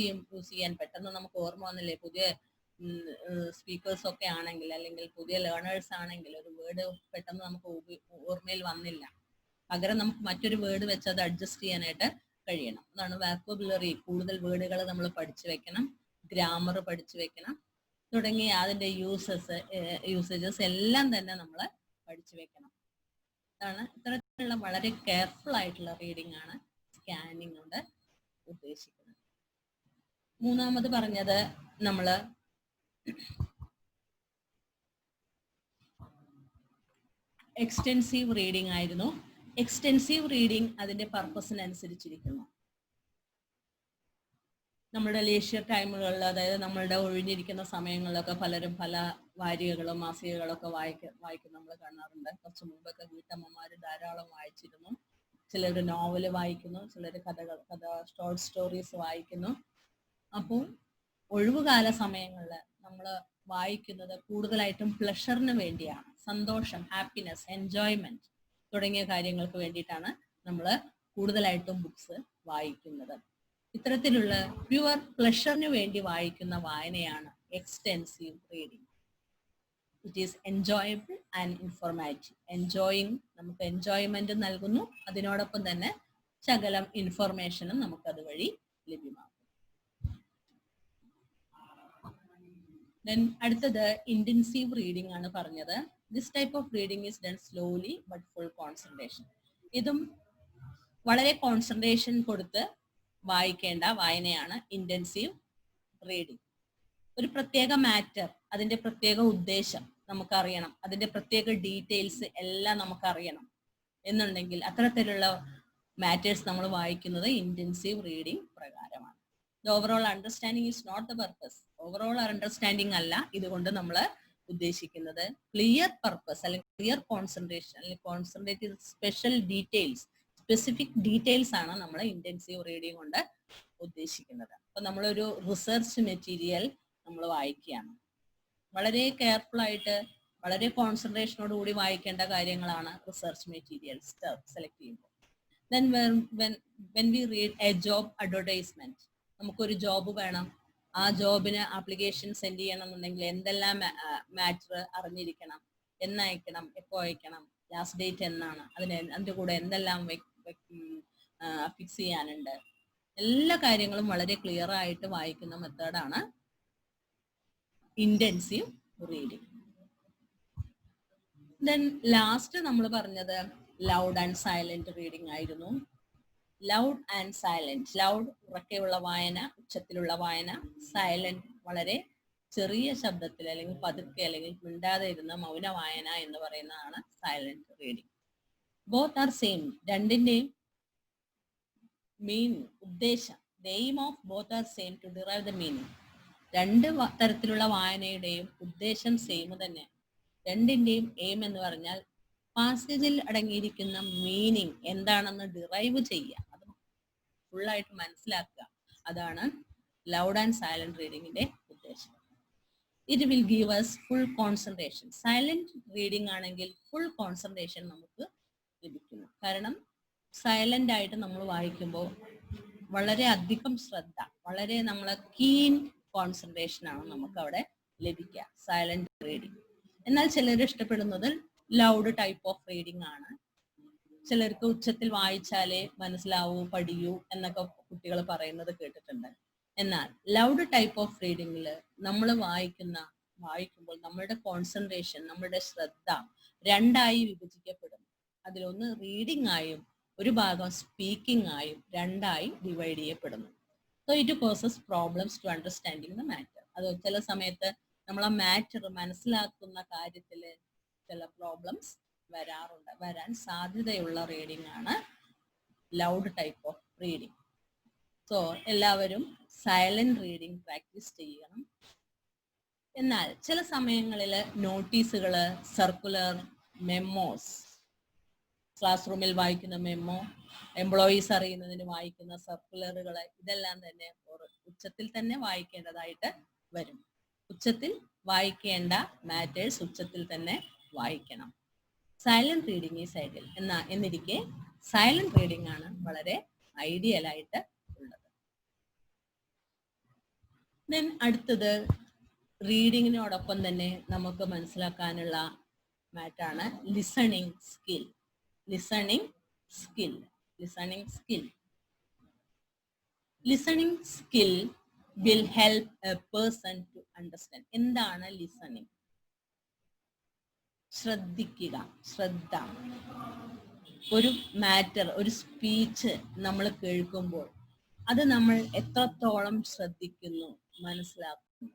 ചെയ്യാൻ പെട്ടെന്ന് നമുക്ക് ഓർമ്മ വന്നില്ലേ, പുതിയ സ്പീക്കേഴ്സ് ഒക്കെ ആണെങ്കിൽ അല്ലെങ്കിൽ പുതിയ ലേണേഴ്സ് ആണെങ്കിൽ ഒരു വേർഡ് പെട്ടെന്ന് നമുക്ക് ഓർമ്മയിൽ വന്നില്ല. പകരം നമുക്ക് മറ്റൊരു വേർഡ് വെച്ച് അത് അഡ്ജസ്റ്റ് ചെയ്യാനായിട്ട് കഴിയണം. അതാണ് വൊക്കാബുലറി. കൂടുതൽ വേർഡുകൾ നമ്മൾ പഠിച്ചു വെക്കണം, ഗ്രാമർ പഠിച്ചു വെക്കണം തുടങ്ങി അതിൻ്റെ യൂസേജസ് എല്ലാം തന്നെ നമ്മൾ പഠിച്ചു വെക്കണം. അതാണ് ഇത്തരത്തിലുള്ള വളരെ കെയർഫുൾ ആയിട്ടുള്ള റീഡിംഗ് ആണ് സ്കാനിങ് കൊണ്ട് ഉദ്ദേശിക്കുന്നത്. മൂന്നാമത് പറഞ്ഞത് നമ്മൾ എക്സ്റ്റെൻസീവ് റീഡിംഗ് ആയിരുന്നു. എക്സ്റ്റെൻസീവ് റീഡിംഗ് അതിന്റെ പർപ്പസിനനുസരിച്ചിരിക്കുന്നു. നമ്മുടെ ലേഷ്യർ ടൈമുകളിൽ, അതായത് നമ്മളുടെ ഒഴിഞ്ഞിരിക്കുന്ന സമയങ്ങളിലൊക്കെ പലരും പല വാരികകളും മാസികകളൊക്കെ വായിക്കും നമ്മൾ കാണാറുണ്ട്. കുറച്ച് മുമ്പൊക്കെ വീട്ടമ്മമാർ ധാരാളം വായിച്ചിരുന്നു. ചിലർ നോവൽ വായിക്കുന്നു, ചിലർ ഷോർട്ട് സ്റ്റോറീസ് വായിക്കുന്നു. അപ്പോൾ ഒഴിവുകാല സമയങ്ങളിൽ നമ്മൾ വായിക്കുന്നത് കൂടുതലായിട്ടും പ്ലഷറിന് വേണ്ടിയാണ്. സന്തോഷം, ഹാപ്പിനെസ്, എൻജോയ്മെന്റ് തുടങ്ങിയ കാര്യങ്ങൾക്ക് വേണ്ടിയിട്ടാണ് നമ്മൾ കൂടുതലായിട്ടും ബുക്സ് വായിക്കുന്നത്. ഇത്തരത്തിലുള്ള പ്യുവർ പ്ലഷറിന് വേണ്ടി വായിക്കുന്ന വായനയാണ് extensive reading. It is enjoyable and informative. നമുക്ക് എൻജോയ്മെന്റ് നൽകുന്നു, അതിനോടൊപ്പം തന്നെ ശകലം ഇൻഫർമേഷനും നമുക്ക് അതുവഴി ലഭ്യമാകും. അടുത്തത് ഇന്റൻസീവ് റീഡിംഗ് ആണ് പറഞ്ഞത്. This type of reading is done slowly but full concentration. ഇതും വളരെ കോൺസെൻട്രേഷൻ കൊടുത്ത് വായിക്കേണ്ട വായനയാണ് ഇന്റൻസീവ് റീഡിംഗ്. ഒരു പ്രത്യേക മാറ്റർ, അതിന്റെ പ്രത്യേക ഉദ്ദേശം നമുക്കറിയണം, അതിന്റെ പ്രത്യേക ഡീറ്റെയിൽസ് എല്ലാം നമുക്കറിയണം എന്നുണ്ടെങ്കിൽ അത്തരത്തിലുള്ള മാറ്റേഴ്സ് നമ്മൾ വായിക്കുന്നത് ഇന്റൻസീവ് റീഡിംഗ് പ്രകാരമാണ്. The overall understanding is not the purpose. Overall understanding അല്ല ഇതുകൊണ്ട് നമ്മൾ ഉദ്ദേശിക്കുന്നത്. ക്ലിയർ പർപ്പസ് അല്ലെങ്കിൽ ക്ലിയർ കോൺസെൻട്രേഷൻ അല്ലെങ്കിൽ concentrate special details, specific details ആണ് നമ്മൾ ഇന്റൻസീവ് റീഡിംഗ് കൊണ്ട് ഉദ്ദേശിക്കുന്നത്. അപ്പൊ നമ്മളൊരു റിസർച്ച് മെറ്റീരിയൽ നമ്മൾ വായിക്കുകയാണ്, വളരെ കെയർഫുൾ ആയിട്ട് വളരെ കോൺസെൻട്രേഷനോട് കൂടി വായിക്കേണ്ട കാര്യങ്ങളാണ് റിസർച്ച് മെറ്റീരിയൽസ് സെലക്ട് ചെയ്യുമ്പോൾ. Then when we read a job advertisement, നമുക്കൊരു ജോബ് വേണം, ആ ജോബിന് ആപ്ലിക്കേഷൻ സെൻഡ് ചെയ്യണം എന്നുണ്ടെങ്കിൽ എന്തെല്ലാം മാറ്റർ അറിഞ്ഞിരിക്കണം, എന്നയക്കണം, എപ്പോൾ അയക്കണം, ലാസ്റ്റ് ഡേറ്റ് എന്നാണ്, അതിൻ്റെ കൂടെ എന്തെല്ലാം ഫിക്സ് ചെയ്യാനുണ്ട്, എല്ലാ കാര്യങ്ങളും വളരെ ക്ലിയർ ആയിട്ട് വായിക്കുന്ന മെത്തേഡാണ് ഇന്റൻസീവ് റീഡിംഗ്. ദെൻ ലാസ്റ്റ് നമ്മൾ പറഞ്ഞത് ലൗഡ് ആൻഡ് സൈലന്റ് റീഡിംഗ് ആയിരുന്നു. Loud and silent. ലൗഡ് ഉറക്കെയുള്ള വായന, ഉച്ചത്തിലുള്ള വായന. സൈലന്റ് വളരെ ചെറിയ ശബ്ദത്തിൽ അല്ലെങ്കിൽ പതുക്കെ അല്ലെങ്കിൽ മിണ്ടാതെ ഇരുന്ന മൗന വായന എന്ന് പറയുന്നതാണ് silent reading. Both are same. രണ്ടിന്റെയും മീനിങ്, ഉദ്ദേശം, the aim of both are same to derive the meaning. രണ്ട് തരത്തിലുള്ള വായനയുടെയും ഉദ്ദേശം സെയിം തന്നെ. രണ്ടിന്റെയും എയിം എന്ന് പറഞ്ഞാൽ പാസേജിൽ അടങ്ങിയിരിക്കുന്ന മീനിങ് എന്താണെന്ന് ഡിറൈവ് ചെയ്യുക, അത് ഫുള്ളായിട്ട് മനസ്സിലാക്കുക. അതാണ് ലൗഡ് ആൻഡ് സൈലന്റ് റീഡിങ്ങിന്റെ ഉദ്ദേശം. It will give us full concentration. Silent reading ആണെങ്കിൽ ഫുൾ കോൺസെൻട്രേഷൻ നമുക്ക് ലഭിക്കുന്നു. കാരണം സൈലന്റ് ആയിട്ട് നമ്മൾ വായിക്കുമ്പോൾ വളരെ അധികം ശ്രദ്ധ, വളരെ നമ്മളെ കീൻ കോൺസെൻട്രേഷൻ ആണ് നമുക്ക് അവിടെ ലഭിക്കുക സൈലന്റ് റീഡിംഗ്. എന്നാൽ ചിലർ ഇഷ്ടപ്പെടുന്നത് ലൗഡ് ടൈപ്പ് ഓഫ് റീഡിംഗ് ആണ്. ചിലർക്ക് ഉച്ചത്തിൽ വായിച്ചാലേ മനസ്സിലാവൂ, പഠിയൂ എന്നൊക്കെ കുട്ടികൾ പറയുന്നത് കേട്ടിട്ടുണ്ട്. എന്നാൽ ലൗഡ് ടൈപ്പ് ഓഫ് റീഡിംഗിൽ നമ്മൾ വായിക്കുമ്പോൾ നമ്മളുടെ കോൺസെൻട്രേഷൻ, നമ്മളുടെ ശ്രദ്ധ രണ്ടായി വിഭജിക്കപ്പെടും. അതിലൊന്ന് റീഡിംഗ് ആയും ഒരു ഭാഗം സ്പീക്കിംഗ് ആയും രണ്ടായി ഡിവൈഡ് ചെയ്യപ്പെടുന്നു. So it causes problems to understanding the matter. അത് ചില സമയത്ത് നമ്മൾ ആ മാറ്റർ മനസ്സിലാക്കുന്ന കാര്യത്തിൽ ചില പ്രോബ്ലംസ് വരാൻ സാധ്യതയുള്ള റീഡിംഗ് ആണ് loud type of reading. So എല്ലാവരും സൈലന്റ് റീഡിംഗ് പ്രാക്ടീസ് ചെയ്യണം. എന്നാൽ ചില സമയങ്ങളിൽ നോട്ടീസുകൾ, സർക്കുലർ, മെമ്മോസ്, ക്ലാസ് റൂമിൽ വായിക്കുന്ന മെമ്മോ, എംപ്ലോയീസ് അറിയുന്നതിന് വായിക്കുന്ന സർക്കുലറുകൾ, ഇതെല്ലാം തന്നെ ഉച്ചത്തിൽ തന്നെ വായിക്കേണ്ടതായിട്ട് വരും. ഉച്ചത്തിൽ വായിക്കേണ്ട മാറ്റേഴ്സ് ഉച്ചത്തിൽ തന്നെ വായിക്കണം. സൈലന്റ് റീഡിംഗ് ഈസ് ഐഡിയൽ എന്നിരിക്കെ സൈലന്റ് റീഡിംഗ് ആണ് വളരെ ഐഡിയൽ ആയിട്ട് ഉള്ളത്. ദെൻ അടുത്തത് റീഡിങ്ങിനോടൊപ്പം തന്നെ നമുക്ക് മനസ്സിലാക്കാനുള്ള മാറ്റാണ് listening skill. Listening skill will help a person to understand. എന്താണ് ലിസണിങ്? ശ്രദ്ധിക്കുക, ശ്രദ്ധ. ഒരു മാറ്റർ, ഒരു സ്പീച്ച് നമ്മൾ കേൾക്കുമ്പോൾ അത് നമ്മൾ എത്രത്തോളം ശ്രദ്ധിക്കുന്നു, മനസ്സിലാക്കുന്നു,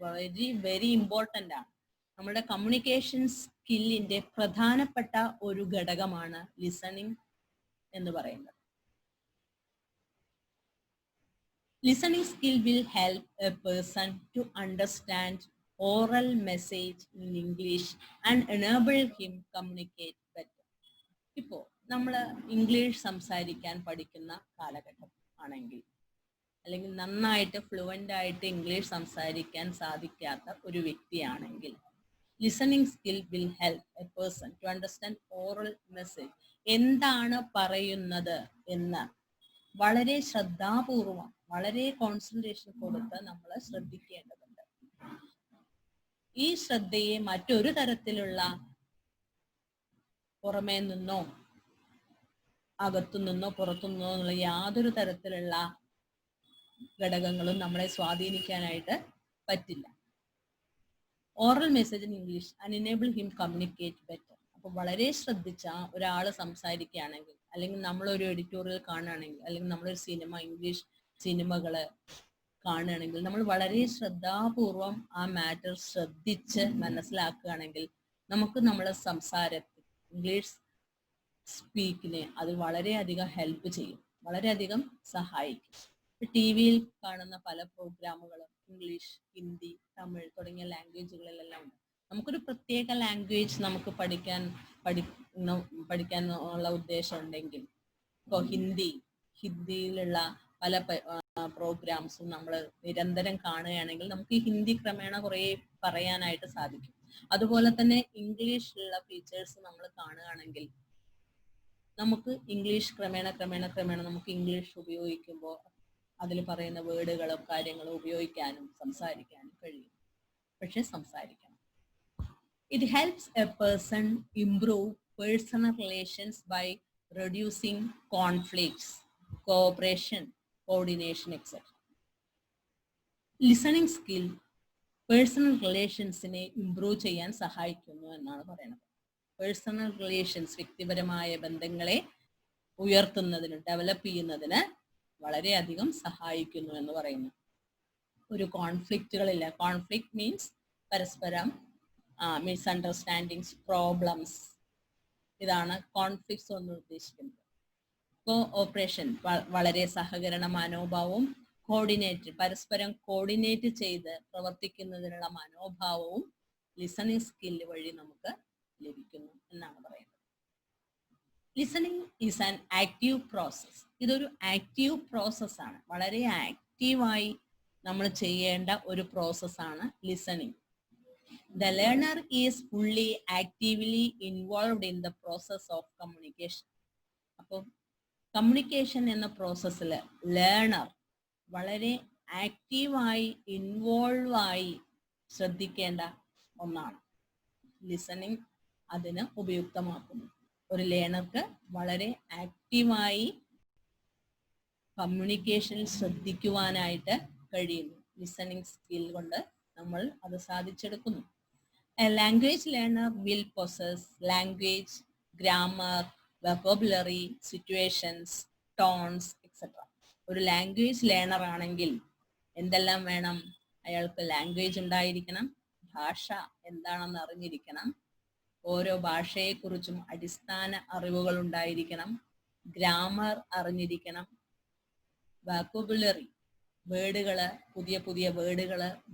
വെരി വെരി ഇമ്പോർട്ടൻ്റ് ആണ്. നമ്മുടെ കമ്മ്യൂണിക്കേഷൻ സ്കില്ലിന്റെ പ്രധാനപ്പെട്ട ഒരു ഘടകമാണ് ലിസണിങ് എന്ന് പറയുന്നത്. Listening skill will help a person to understand oral message in English and enable him communicate better. ഇപ്പോൾ നമ്മൾ ഇംഗ്ലീഷ് സംസാരിക്കാൻ പഠിക്കുന്ന കാലഘട്ടം ആണെങ്കിൽ, അല്ലെങ്കിൽ നന്നായിട്ട് ഫ്ലുവൻ്റ് ആയിട്ട് ഇംഗ്ലീഷ് സംസാരിക്കാൻ സാധിക്കാത്ത ഒരു വ്യക്തിയാണെങ്കിൽ, listening skill will help a person to understand oral message. എന്താണ് പറയുന്നത് എന്ന് വളരെ ശ്രദ്ധാപൂർവം, വളരെ കോൺസെൻട്രേഷൻ കൊടുത്ത് നമ്മൾ ശ്രദ്ധിക്കേണ്ടതുണ്ട്. ഈ ശ്രദ്ധയെ മറ്റൊരു തരത്തിലുള്ള പുറമേ നിന്നോ അകത്തു നിന്നോ പുറത്തു നിന്നോ എന്നുള്ള യാതൊരു തരത്തിലുള്ള ഘടകങ്ങളും നമ്മളെ സ്വാധീനിക്കാനായിട്ട് പറ്റില്ല. Oral message in English and enable him communicate better. അപ്പോൾ വളരെ ശ്രദ്ധിച്ച ഒരാൾ സംസാരിക്കുകയാണെങ്കിൽ, അല്ലെങ്കിൽ നമ്മളൊരു എഡിറ്റോറിയൽ കാണുകയാണെങ്കിൽ, അല്ലെങ്കിൽ നമ്മളൊരു ഇംഗ്ലീഷ് സിനിമകൾ കാണുകയാണെങ്കിൽ, നമ്മൾ വളരെ ശ്രദ്ധാപൂർവം ആ മാറ്റർ ശ്രദ്ധിച്ച് മനസ്സിലാക്കുകയാണെങ്കിൽ നമുക്ക് നമ്മളെ സംസാരത്തിൽ, ഇംഗ്ലീഷ് സ്പീക്കിനെ അത് വളരെയധികം ഹെൽപ്പ് ചെയ്യും, വളരെയധികം സഹായിക്കും. TV-യിൽ കാണുന്ന പല പ്രോഗ്രാമുകളും ഇംഗ്ലീഷ്, ഹിന്ദി, തമിഴ് തുടങ്ങിയ ലാംഗ്വേജുകളിലെല്ലാം ഉണ്ട്. നമുക്കൊരു പ്രത്യേക ലാംഗ്വേജ് നമുക്ക് പഠിക്കാനുള്ള ഉദ്ദേശം ഉണ്ടെങ്കിൽ, ഇപ്പോൾ ഹിന്ദിയിലുള്ള പല പ്രോഗ്രാംസും നമ്മൾ നിരന്തരം കാണുകയാണെങ്കിൽ നമുക്ക് ഹിന്ദി ക്രമേണ കുറേ പറയാനായിട്ട് സാധിക്കും. അതുപോലെ തന്നെ ഇംഗ്ലീഷിലുള്ള ഫീച്ചേഴ്സ് നമ്മൾ കാണുകയാണെങ്കിൽ നമുക്ക് ഇംഗ്ലീഷ് ക്രമേണ നമുക്ക് ഇംഗ്ലീഷ് ഉപയോഗിക്കുമ്പോൾ അതിൽ പറയുന്ന വേർഡുകളും കാര്യങ്ങളും ഉപയോഗിക്കാനും സംസാരിക്കാനും കഴിയും. പക്ഷെ സംസാരിക്കണം. It helps a person improve personal relations by reducing conflicts, cooperation, coordination, etc. Listening skill personal റിലേഷൻസിനെ ഇംപ്രൂവ് ചെയ്യാൻ സഹായിക്കുന്നു എന്നാണ് പറയുന്നത്. പേഴ്സണൽ റിലേഷൻസ്, വ്യക്തിപരമായ ബന്ധങ്ങളെ ഉയർത്തുന്നതിന്, ഡെവലപ്പ് ചെയ്യുന്നതിന് വളരെയധികം സഹായിക്കുന്നു എന്ന് പറയുന്നു. ഒരു കോൺഫ്ലിക്റ്റുകളില്ല. കോൺഫ്ലിക്റ്റ് മീൻസ് പരസ്പരം മിസ്അണ്ടർസ്റ്റാൻഡിങ്സ്, പ്രോബ്ലംസ്, ഇതാണ് കോൺഫ്ലിക്ട്സ് എന്ന് ഉദ്ദേശിക്കുന്നത്. കോഓപ്പറേഷൻ, വളരെ സഹകരണ മനോഭാവവും, പരസ്പരം കോർഡിനേറ്റ് ചെയ്ത് പ്രവർത്തിക്കുന്നതിനുള്ള മനോഭാവവും ലിസണിങ് സ്കില്ല് വഴി നമുക്ക് ലഭിക്കുന്നു എന്നാണ് പറയുന്നത്. Listening is an active process. ഇതൊരു ആക്റ്റീവ് പ്രോസസ്സാണ്. വളരെ ആക്റ്റീവായി നമ്മൾ ചെയ്യേണ്ട ഒരു പ്രോസസ്സാണ് listening. The learner is fully actively involved in the process of communication. അപ്പോൾ കമ്മ്യൂണിക്കേഷൻ എന്ന പ്രോസസ്സിൽ ലേണർ വളരെ ആക്റ്റീവായി ഇൻവോൾവായി ശ്രദ്ധിക്കേണ്ട ഒന്നാണ്. ലിസണിങ് അതിന് ഉപയുക്തമാക്കുന്നു. ഒരു ലേണർക്ക് വളരെ ആക്റ്റീവായി കമ്മ്യൂണിക്കേഷൻ ശ്രദ്ധിക്കുവാനായിട്ട് കഴിയുന്നു. ലിസണിങ് സ്കിൽ കൊണ്ട് നമ്മൾ അത് സാധിച്ചെടുക്കുന്നു. A language learner will possess language, grammar, vocabulary, situations, tones, etc. ഒരു ലാംഗ്വേജ് ലേണർ ആണെങ്കിൽ എന്തെല്ലാം വേണം? അയാൾക്ക് ലാംഗ്വേജ് ഉണ്ടായിരിക്കണം, ഭാഷ എന്താണെന്ന് അറിഞ്ഞിരിക്കണം, ഓരോ ഭാഷയെക്കുറിച്ചും അടിസ്ഥാന അറിവുകൾ ഉണ്ടായിരിക്കണം, ഗ്രാമർ അറിഞ്ഞിരിക്കണം, വാക്കബുലറി വേർഡുകള്, പുതിയ പുതിയ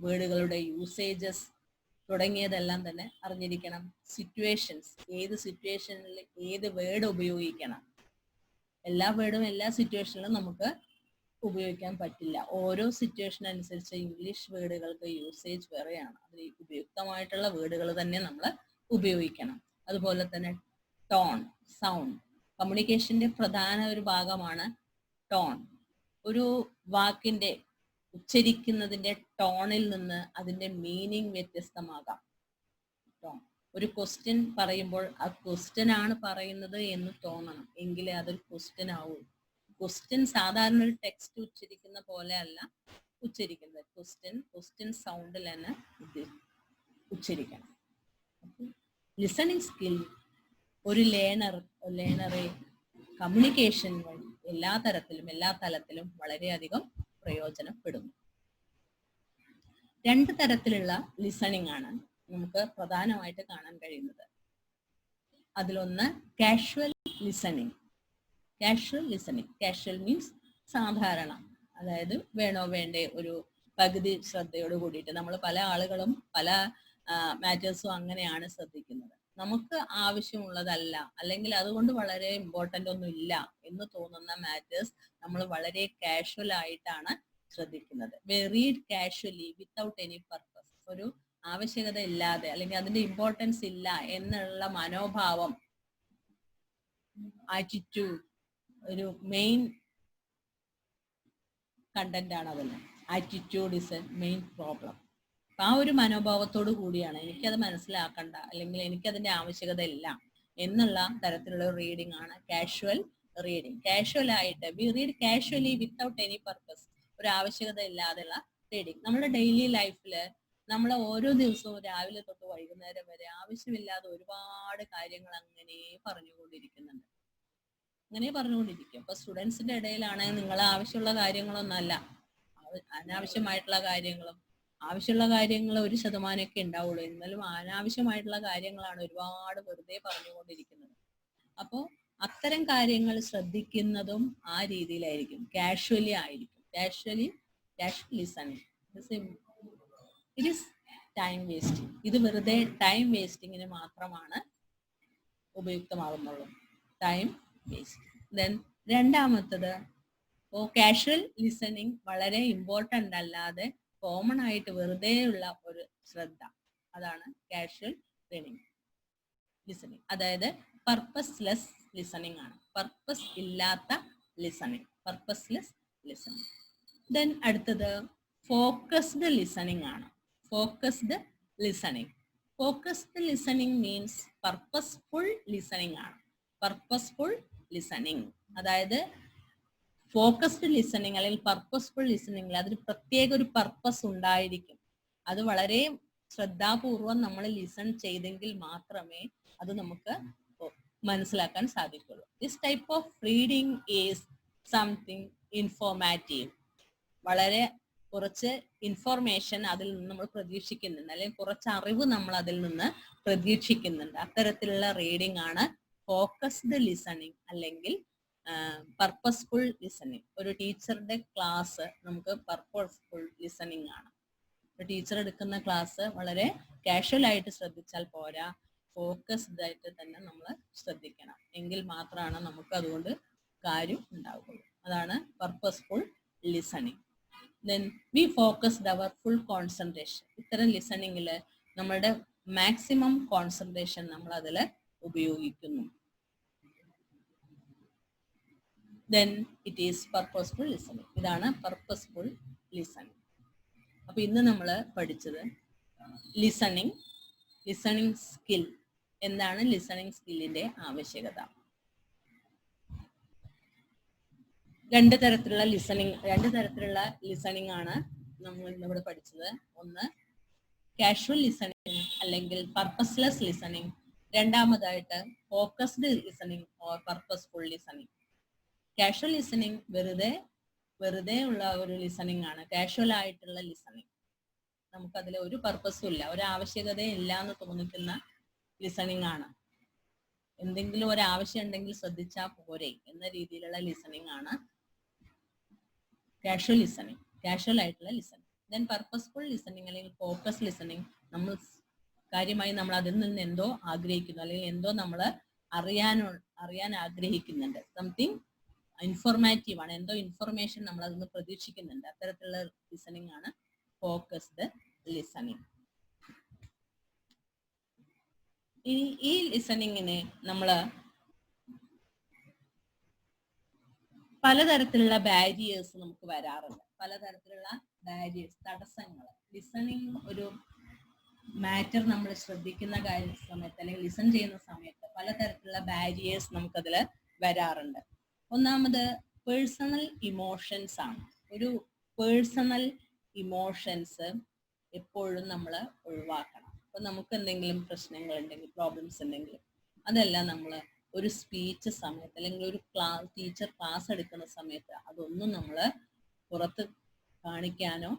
വേർഡുകളുടെ യൂസേജസ് തുടങ്ങിയതെല്ലാം തന്നെ അറിഞ്ഞിരിക്കണം. സിറ്റുവേഷൻസ്, ഏത് സിറ്റുവേഷനിൽ ഏത് വേർഡ് ഉപയോഗിക്കണം. എല്ലാ വേർഡും എല്ലാ സിറ്റുവേഷനിലും നമുക്ക് ഉപയോഗിക്കാൻ പറ്റില്ല. ഓരോ സിറ്റുവേഷൻ അനുസരിച്ച് ഇംഗ്ലീഷ് വേർഡുകൾക്ക് യൂസേജ് വേറെയാണ്. അതിൽ ഉപയുക്തമായിട്ടുള്ള വേർഡുകൾ തന്നെ നമ്മൾ ഉപയോഗിക്കണം. അതുപോലെ തന്നെ ടോൺ, സൗണ്ട്, കമ്മ്യൂണിക്കേഷന്റെ പ്രധാന ഒരു ഭാഗമാണ് ടോൺ. ഒരു വാക്കിന്റെ ഉച്ചരിക്കുന്നതിന്റെ ടോണിൽ നിന്ന് അതിന്റെ മീനിങ് വ്യത്യസ്തമാകാം. ടോൺ, ഒരു ക്വസ്റ്റ്യൻ പറയുമ്പോൾ ആ ക്വസ്റ്റ്യൻ ആണ് പറയുന്നത് എന്ന് തോന്നണം, എങ്കിലേ അതൊരു ക്വസ്റ്റ്യൻ ആവൂ. ക്വസ്റ്റ്യൻ സാധാരണ ഒരു ടെക്സ്റ്റ് ഉച്ചരിക്കുന്ന പോലെ അല്ല ഉച്ചരിക്കുന്നത്. ക്വസ്റ്റ്യൻ സൗണ്ടിൽ തന്നെ ഉച്ചരിക്കണം. ലിസണിങ് സ്കിൽ ഒരു ലേണറെ കമ്മ്യൂണിക്കേഷൻ വഴി എല്ലാ തലത്തിലും വളരെയധികം പ്രയോജനപ്പെടുന്നു. 2 തരത്തിലുള്ള ലിസണിങ് ആണ് നമുക്ക് പ്രധാനമായിട്ട് കാണാൻ കഴിയുന്നത്. അതിലൊന്ന് കാഷ്വൽ ലിസണിങ്. കാഷ്വൽ മീൻസ് സാധാരണ, അതായത് വേണോ വേണ്ടേ ഒരു പകുതി ശ്രദ്ധയോട് കൂടിയിട്ട്. നമ്മൾ പല ആളുകളും പല മാറ്റേഴ്സും അങ്ങനെയാണ് ശ്രദ്ധിക്കുന്നത്. നമുക്ക് ആവശ്യമുള്ളതല്ല, അല്ലെങ്കിൽ അതുകൊണ്ട് വളരെ ഇമ്പോർട്ടൻ്റ് ഒന്നും ഇല്ല എന്ന് തോന്നുന്ന മാറ്റേഴ്സ് നമ്മൾ വളരെ കാഷ്വൽ ആയിട്ടാണ് ശ്രദ്ധിക്കുന്നത്. V read casually without any purpose. ഒരു ആവശ്യകത ഇല്ലാതെ അല്ലെങ്കിൽ അതിന്റെ ഇമ്പോർട്ടൻസ് ഇല്ല എന്നുള്ള മനോഭാവം, ആറ്റിറ്റ്യൂഡ് ഒരു മെയിൻ കണ്ടന്റ് ആണ്. അതല്ല, attitude is A main problem. ആ ഒരു മനോഭാവത്തോടു കൂടിയാണ് എനിക്കത് മനസ്സിലാക്കണ്ട, അല്ലെങ്കിൽ എനിക്കതിന്റെ ആവശ്യകത ഇല്ല എന്നുള്ള തരത്തിലുള്ള റീഡിംഗ് ആണ് കാഷ്വൽ റീഡിംഗ്. കാഷ്വൽ ആയിട്ട് V read casually without any purpose, ഒരു ആവശ്യകത ഇല്ലാതെയുള്ള റീഡിംഗ്. നമ്മുടെ ഡെയിലി ലൈഫില് നമ്മൾ ഓരോ ദിവസവും രാവിലെ തൊട്ട് വൈകുന്നേരം വരെ ആവശ്യമില്ലാതെ ഒരുപാട് കാര്യങ്ങൾ അങ്ങനെ പറഞ്ഞുകൊണ്ടിരിക്കുന്നുണ്ട്. അപ്പൊ സ്റ്റുഡൻസിന്റെ ഇടയിലാണെങ്കിൽ നിങ്ങൾ ആവശ്യമുള്ള കാര്യങ്ങളൊന്നല്ല, അനാവശ്യമായിട്ടുള്ള കാര്യങ്ങളും, ആവശ്യമുള്ള കാര്യങ്ങൾ 1% ഉണ്ടാവുള്ളൂ. എന്നാലും അനാവശ്യമായിട്ടുള്ള കാര്യങ്ങളാണ് ഒരുപാട് വെറുതെ പറഞ്ഞുകൊണ്ടിരിക്കുന്നത്. അപ്പോൾ അത്തരം കാര്യങ്ങൾ ശ്രദ്ധിക്കുന്നതും ആ രീതിയിലായിരിക്കും, കാഷ്വലി ആയിരിക്കും. Casual listening. It is time wasting. ഇത് വെറുതെ ടൈം വേസ്റ്റിങ്ങിന് മാത്രമാണ് ഉപയുക്തമാകുന്നുള്ളൂ, ടൈം വേസ്റ്റ്. ദെൻ രണ്ടാമത്തത്, കാഷ്വൽ ലിസണിങ് വളരെ ഇമ്പോർട്ടൻ്റ് അല്ലാതെ കോമൺ ആയിട്ട് വെറുതെ ഉള്ള ഒരു ശ്രദ്ധ, അതാണ് കാഷ്വൽ ലിസണിങ്. അതായത് പർപ്പസ്ലെസ് ലിസണിങ് ആണ്, പർപ്പസ് ഇല്ലാത്ത ലിസണിങ്, പർപ്പസ്ലെസ് ലിസണിങ്. ദെൻ അടുത്തത് ഫോക്കസ്ഡ് ലിസണിങ് ആണ്. Focused listening means purposeful listening ആണ്. പർപ്പസ്ഫുൾ ലിസണിങ്, അതായത് ഫോക്കസ്ഡ് ലിസണിങ് അല്ലെങ്കിൽ പർപ്പസ്ഫുൾ ലിസണിങ്ങിൽ അതിന് പ്രത്യേക ഒരു പർപ്പസ് ഉണ്ടായിരിക്കും. അത് വളരെ ശ്രദ്ധാപൂർവം നമ്മൾ ലിസൺ ചെയ്തെങ്കിൽ മാത്രമേ അത് നമുക്ക് മനസ്സിലാക്കാൻ സാധിക്കുള്ളൂ. This type of reading is something informative. വളരെ കുറച്ച് ഇൻഫോർമേഷൻ അതിൽ നിന്ന് നമ്മൾ പ്രതീക്ഷിക്കുന്നുണ്ട്, അല്ലെങ്കിൽ കുറച്ച് അറിവ് നമ്മൾ അതിൽ നിന്ന് പ്രതീക്ഷിക്കുന്നുണ്ട്. അത്തരത്തിലുള്ള റീഡിംഗ് ആണ് ഫോക്കസ്ഡ് ലിസണിങ് അല്ലെങ്കിൽ പർപ്പസ്ഫുൾ ലിസണിങ്. ഒരു ടീച്ചറുടെ ക്ലാസ് നമുക്ക് പർപ്പസ്ഫുൾ ലിസണിങ് ആണ്. ഒരു ടീച്ചർ എടുക്കുന്ന ക്ലാസ് വളരെ കാഷ്വൽ ആയിട്ട് ശ്രദ്ധിച്ചാൽ പോരാ, ഫോക്കസ്ഡ് ആയിട്ട് തന്നെ നമ്മൾ ശ്രദ്ധിക്കണം. എങ്കിൽ മാത്രമാണ് നമുക്ക് അതുകൊണ്ട് കാര്യം ഉണ്ടാവുകയുള്ളൂ. അതാണ് purposeful listening. Then we focused our full concentration. ഇത്തരം ലിസണിങ്ങിൽ നമ്മളുടെ മാക്സിമം കോൺസെൻട്രേഷൻ നമ്മൾ അതിൽ ഉപയോഗിക്കുന്നു. Then it is purposeful listening. ഇതാണ് purposeful listening. അപ്പൊ ഇന്ന് നമ്മൾ പഠിച്ചത് ലിസണിങ് സ്കിൽ. എന്താണ് ലിസണിങ് സ്കില്ലിന്റെ ആവശ്യകത? 2 തരത്തിലുള്ള ലിസണിങ് ആണ് നമ്മൾ ഇന്നിവിടെ പഠിച്ചത്. ഒന്ന് കാഷ്വൽ ലിസണിങ് അല്ലെങ്കിൽ പർപ്പസ്ലെസ് ലിസണിങ്. രണ്ടാമതായിട്ട് focused listening or purposeful listening. Casual listening വെറുതെ ഉള്ള ഒരു ലിസണിങ് ആണ്, കാഷ്വൽ ആയിട്ടുള്ള ലിസണിങ്. നമുക്ക് അതിൽ ഒരു പർപ്പസും ഇല്ല, ഒരു ആവശ്യകതയും ഇല്ല എന്ന് തോന്നിക്കുന്ന ലിസണിങ് ആണ്. എന്തെങ്കിലും ഒരു ആവശ്യം ഉണ്ടെങ്കിൽ ശ്രദ്ധിച്ചാൽ പോരെ എന്ന രീതിയിലുള്ള ലിസണിങ് ആണ് കാഷ്വൽ ലിസണിങ്, കാഷ്വൽ ആയിട്ടുള്ള ലിസണിങ്. ദെൻ പർപ്പസ്ഫുൾ ലിസണിങ് അല്ലെങ്കിൽ ഫോക്കസ് ലിസണിങ്, നമ്മൾ കാര്യമായി നമ്മൾ അതിൽ നിന്ന് എന്തോ ആഗ്രഹിക്കുന്നു അല്ലെങ്കിൽ എന്തോ നമ്മൾ അറിയാൻ ആഗ്രഹിക്കുന്നുണ്ട്, സംതിങ് ഇൻഫോർമാറ്റീവ് ആണ്, എന്തോ ഇൻഫർമേഷൻ നമ്മൾ അതിൽ നിന്ന് പ്രതീക്ഷിക്കുന്നുണ്ട്, അത്തരത്തിലുള്ള ലിസണിങ് ആണ് ഫോക്കസ്ഡ് ലിസണിങ്. ഇനി ഈ ലിസണിങ്ങിന് നമ്മൾ പലതരത്തിലുള്ള ബാരിയേഴ്സ് നമുക്ക് വരാറുണ്ട്, പലതരത്തിലുള്ള ബാരിയേഴ്സ്, തടസ്സങ്ങൾ. ലിസണിങ് ഒരു മാറ്റർ നമ്മൾ ശ്രദ്ധിക്കുന്ന സമയത്ത് അല്ലെങ്കിൽ ലിസൺ ചെയ്യുന്ന സമയത്ത് പലതരത്തിലുള്ള ബാരിയേഴ്സ് നമുക്കതിൽ വരാറുണ്ട്. ഒന്നാമത് പേഴ്സണൽ ഇമോഷൻസ് ആണ്. ഒരു പേഴ്സണൽ ഇമോഷൻസ് എപ്പോഴും നമ്മൾ ഒഴിവാക്കണം. അപ്പൊ നമുക്ക് എന്തെങ്കിലും പ്രശ്നങ്ങൾ ഉണ്ടെങ്കിൽ, പ്രോബ്ലംസ് ഉണ്ടെങ്കിൽ അതെല്ലാം നമ്മൾ ഒരു സ്പീച്ച് സമയത്ത് അല്ലെങ്കിൽ ഒരു ടീച്ചർ ക്ലാസ് എടുക്കുന്ന സമയത്ത് അതൊന്നും നമ്മൾ പുറത്ത് കാണിക്കാനോ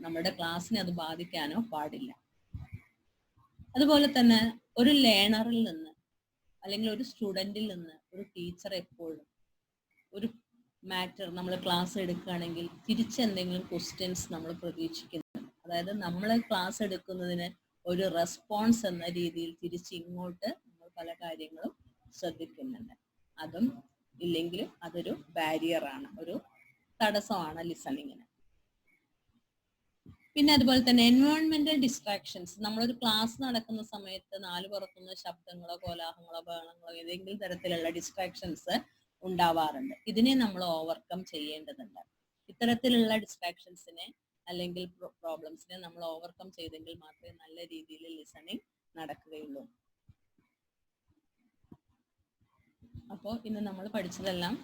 നമ്മുടെ ക്ലാസ്സിനെ അത് ബാധിക്കാനോ പാടില്ല. അതുപോലെ തന്നെ ഒരു ലേണറിൽ നിന്ന് അല്ലെങ്കിൽ ഒരു സ്റ്റുഡൻറ്റിൽ നിന്ന് ഒരു ടീച്ചർ എപ്പോഴും ഒരു മാറ്റർ നമ്മൾ ക്ലാസ് എടുക്കുകയാണെങ്കിൽ തിരിച്ചെന്തെങ്കിലും ക്വസ്റ്റ്യൻസ് നമ്മൾ പ്രതീക്ഷിക്കുന്നുണ്ട്. അതായത് നമ്മൾ ക്ലാസ് എടുക്കുന്നതിന് ഒരു റെസ്പോൺസ് എന്ന രീതിയിൽ തിരിച്ച് ഇങ്ങോട്ട് നമ്മൾ പല കാര്യങ്ങളും ശ്രദ്ധിക്കുന്നുണ്ട്. അതും ഇല്ലെങ്കിലും അതൊരു ബാരിയറാണ്, ഒരു തടസ്സമാണ് ലിസണിങ്ങിന്. പിന്നെ അതുപോലെ തന്നെ എൻവയോൺമെന്റൽ ഡിസ്ട്രാക്ഷൻസ്. നമ്മളൊരു ക്ലാസ് നടക്കുന്ന സമയത്ത് നാല് പുറത്തുനിന്ന് ശബ്ദങ്ങളോ കോലാഹലങ്ങളോ ബഹളങ്ങളോ ഏതെങ്കിലും തരത്തിലുള്ള ഡിസ്ട്രാക്ഷൻസ് ഉണ്ടാവാറുണ്ട്. ഇതിനെ നമ്മൾ ഓവർകം ചെയ്യേണ്ടതുണ്ട്. ഇത്തരത്തിലുള്ള ഡിസ്ട്രാക്ഷൻസിനെ അല്ലെങ്കിൽ പ്രോബ്ലംസിനെ നമ്മൾ ഓവർകം ചെയ്തെങ്കിൽ മാത്രമേ നല്ല രീതിയിൽ ലിസണിങ് നടക്കുകയുള്ളൂ. അപ്പോൾ ഇന്ന് നമ്മൾ പഠിച്ചതെല്ലാം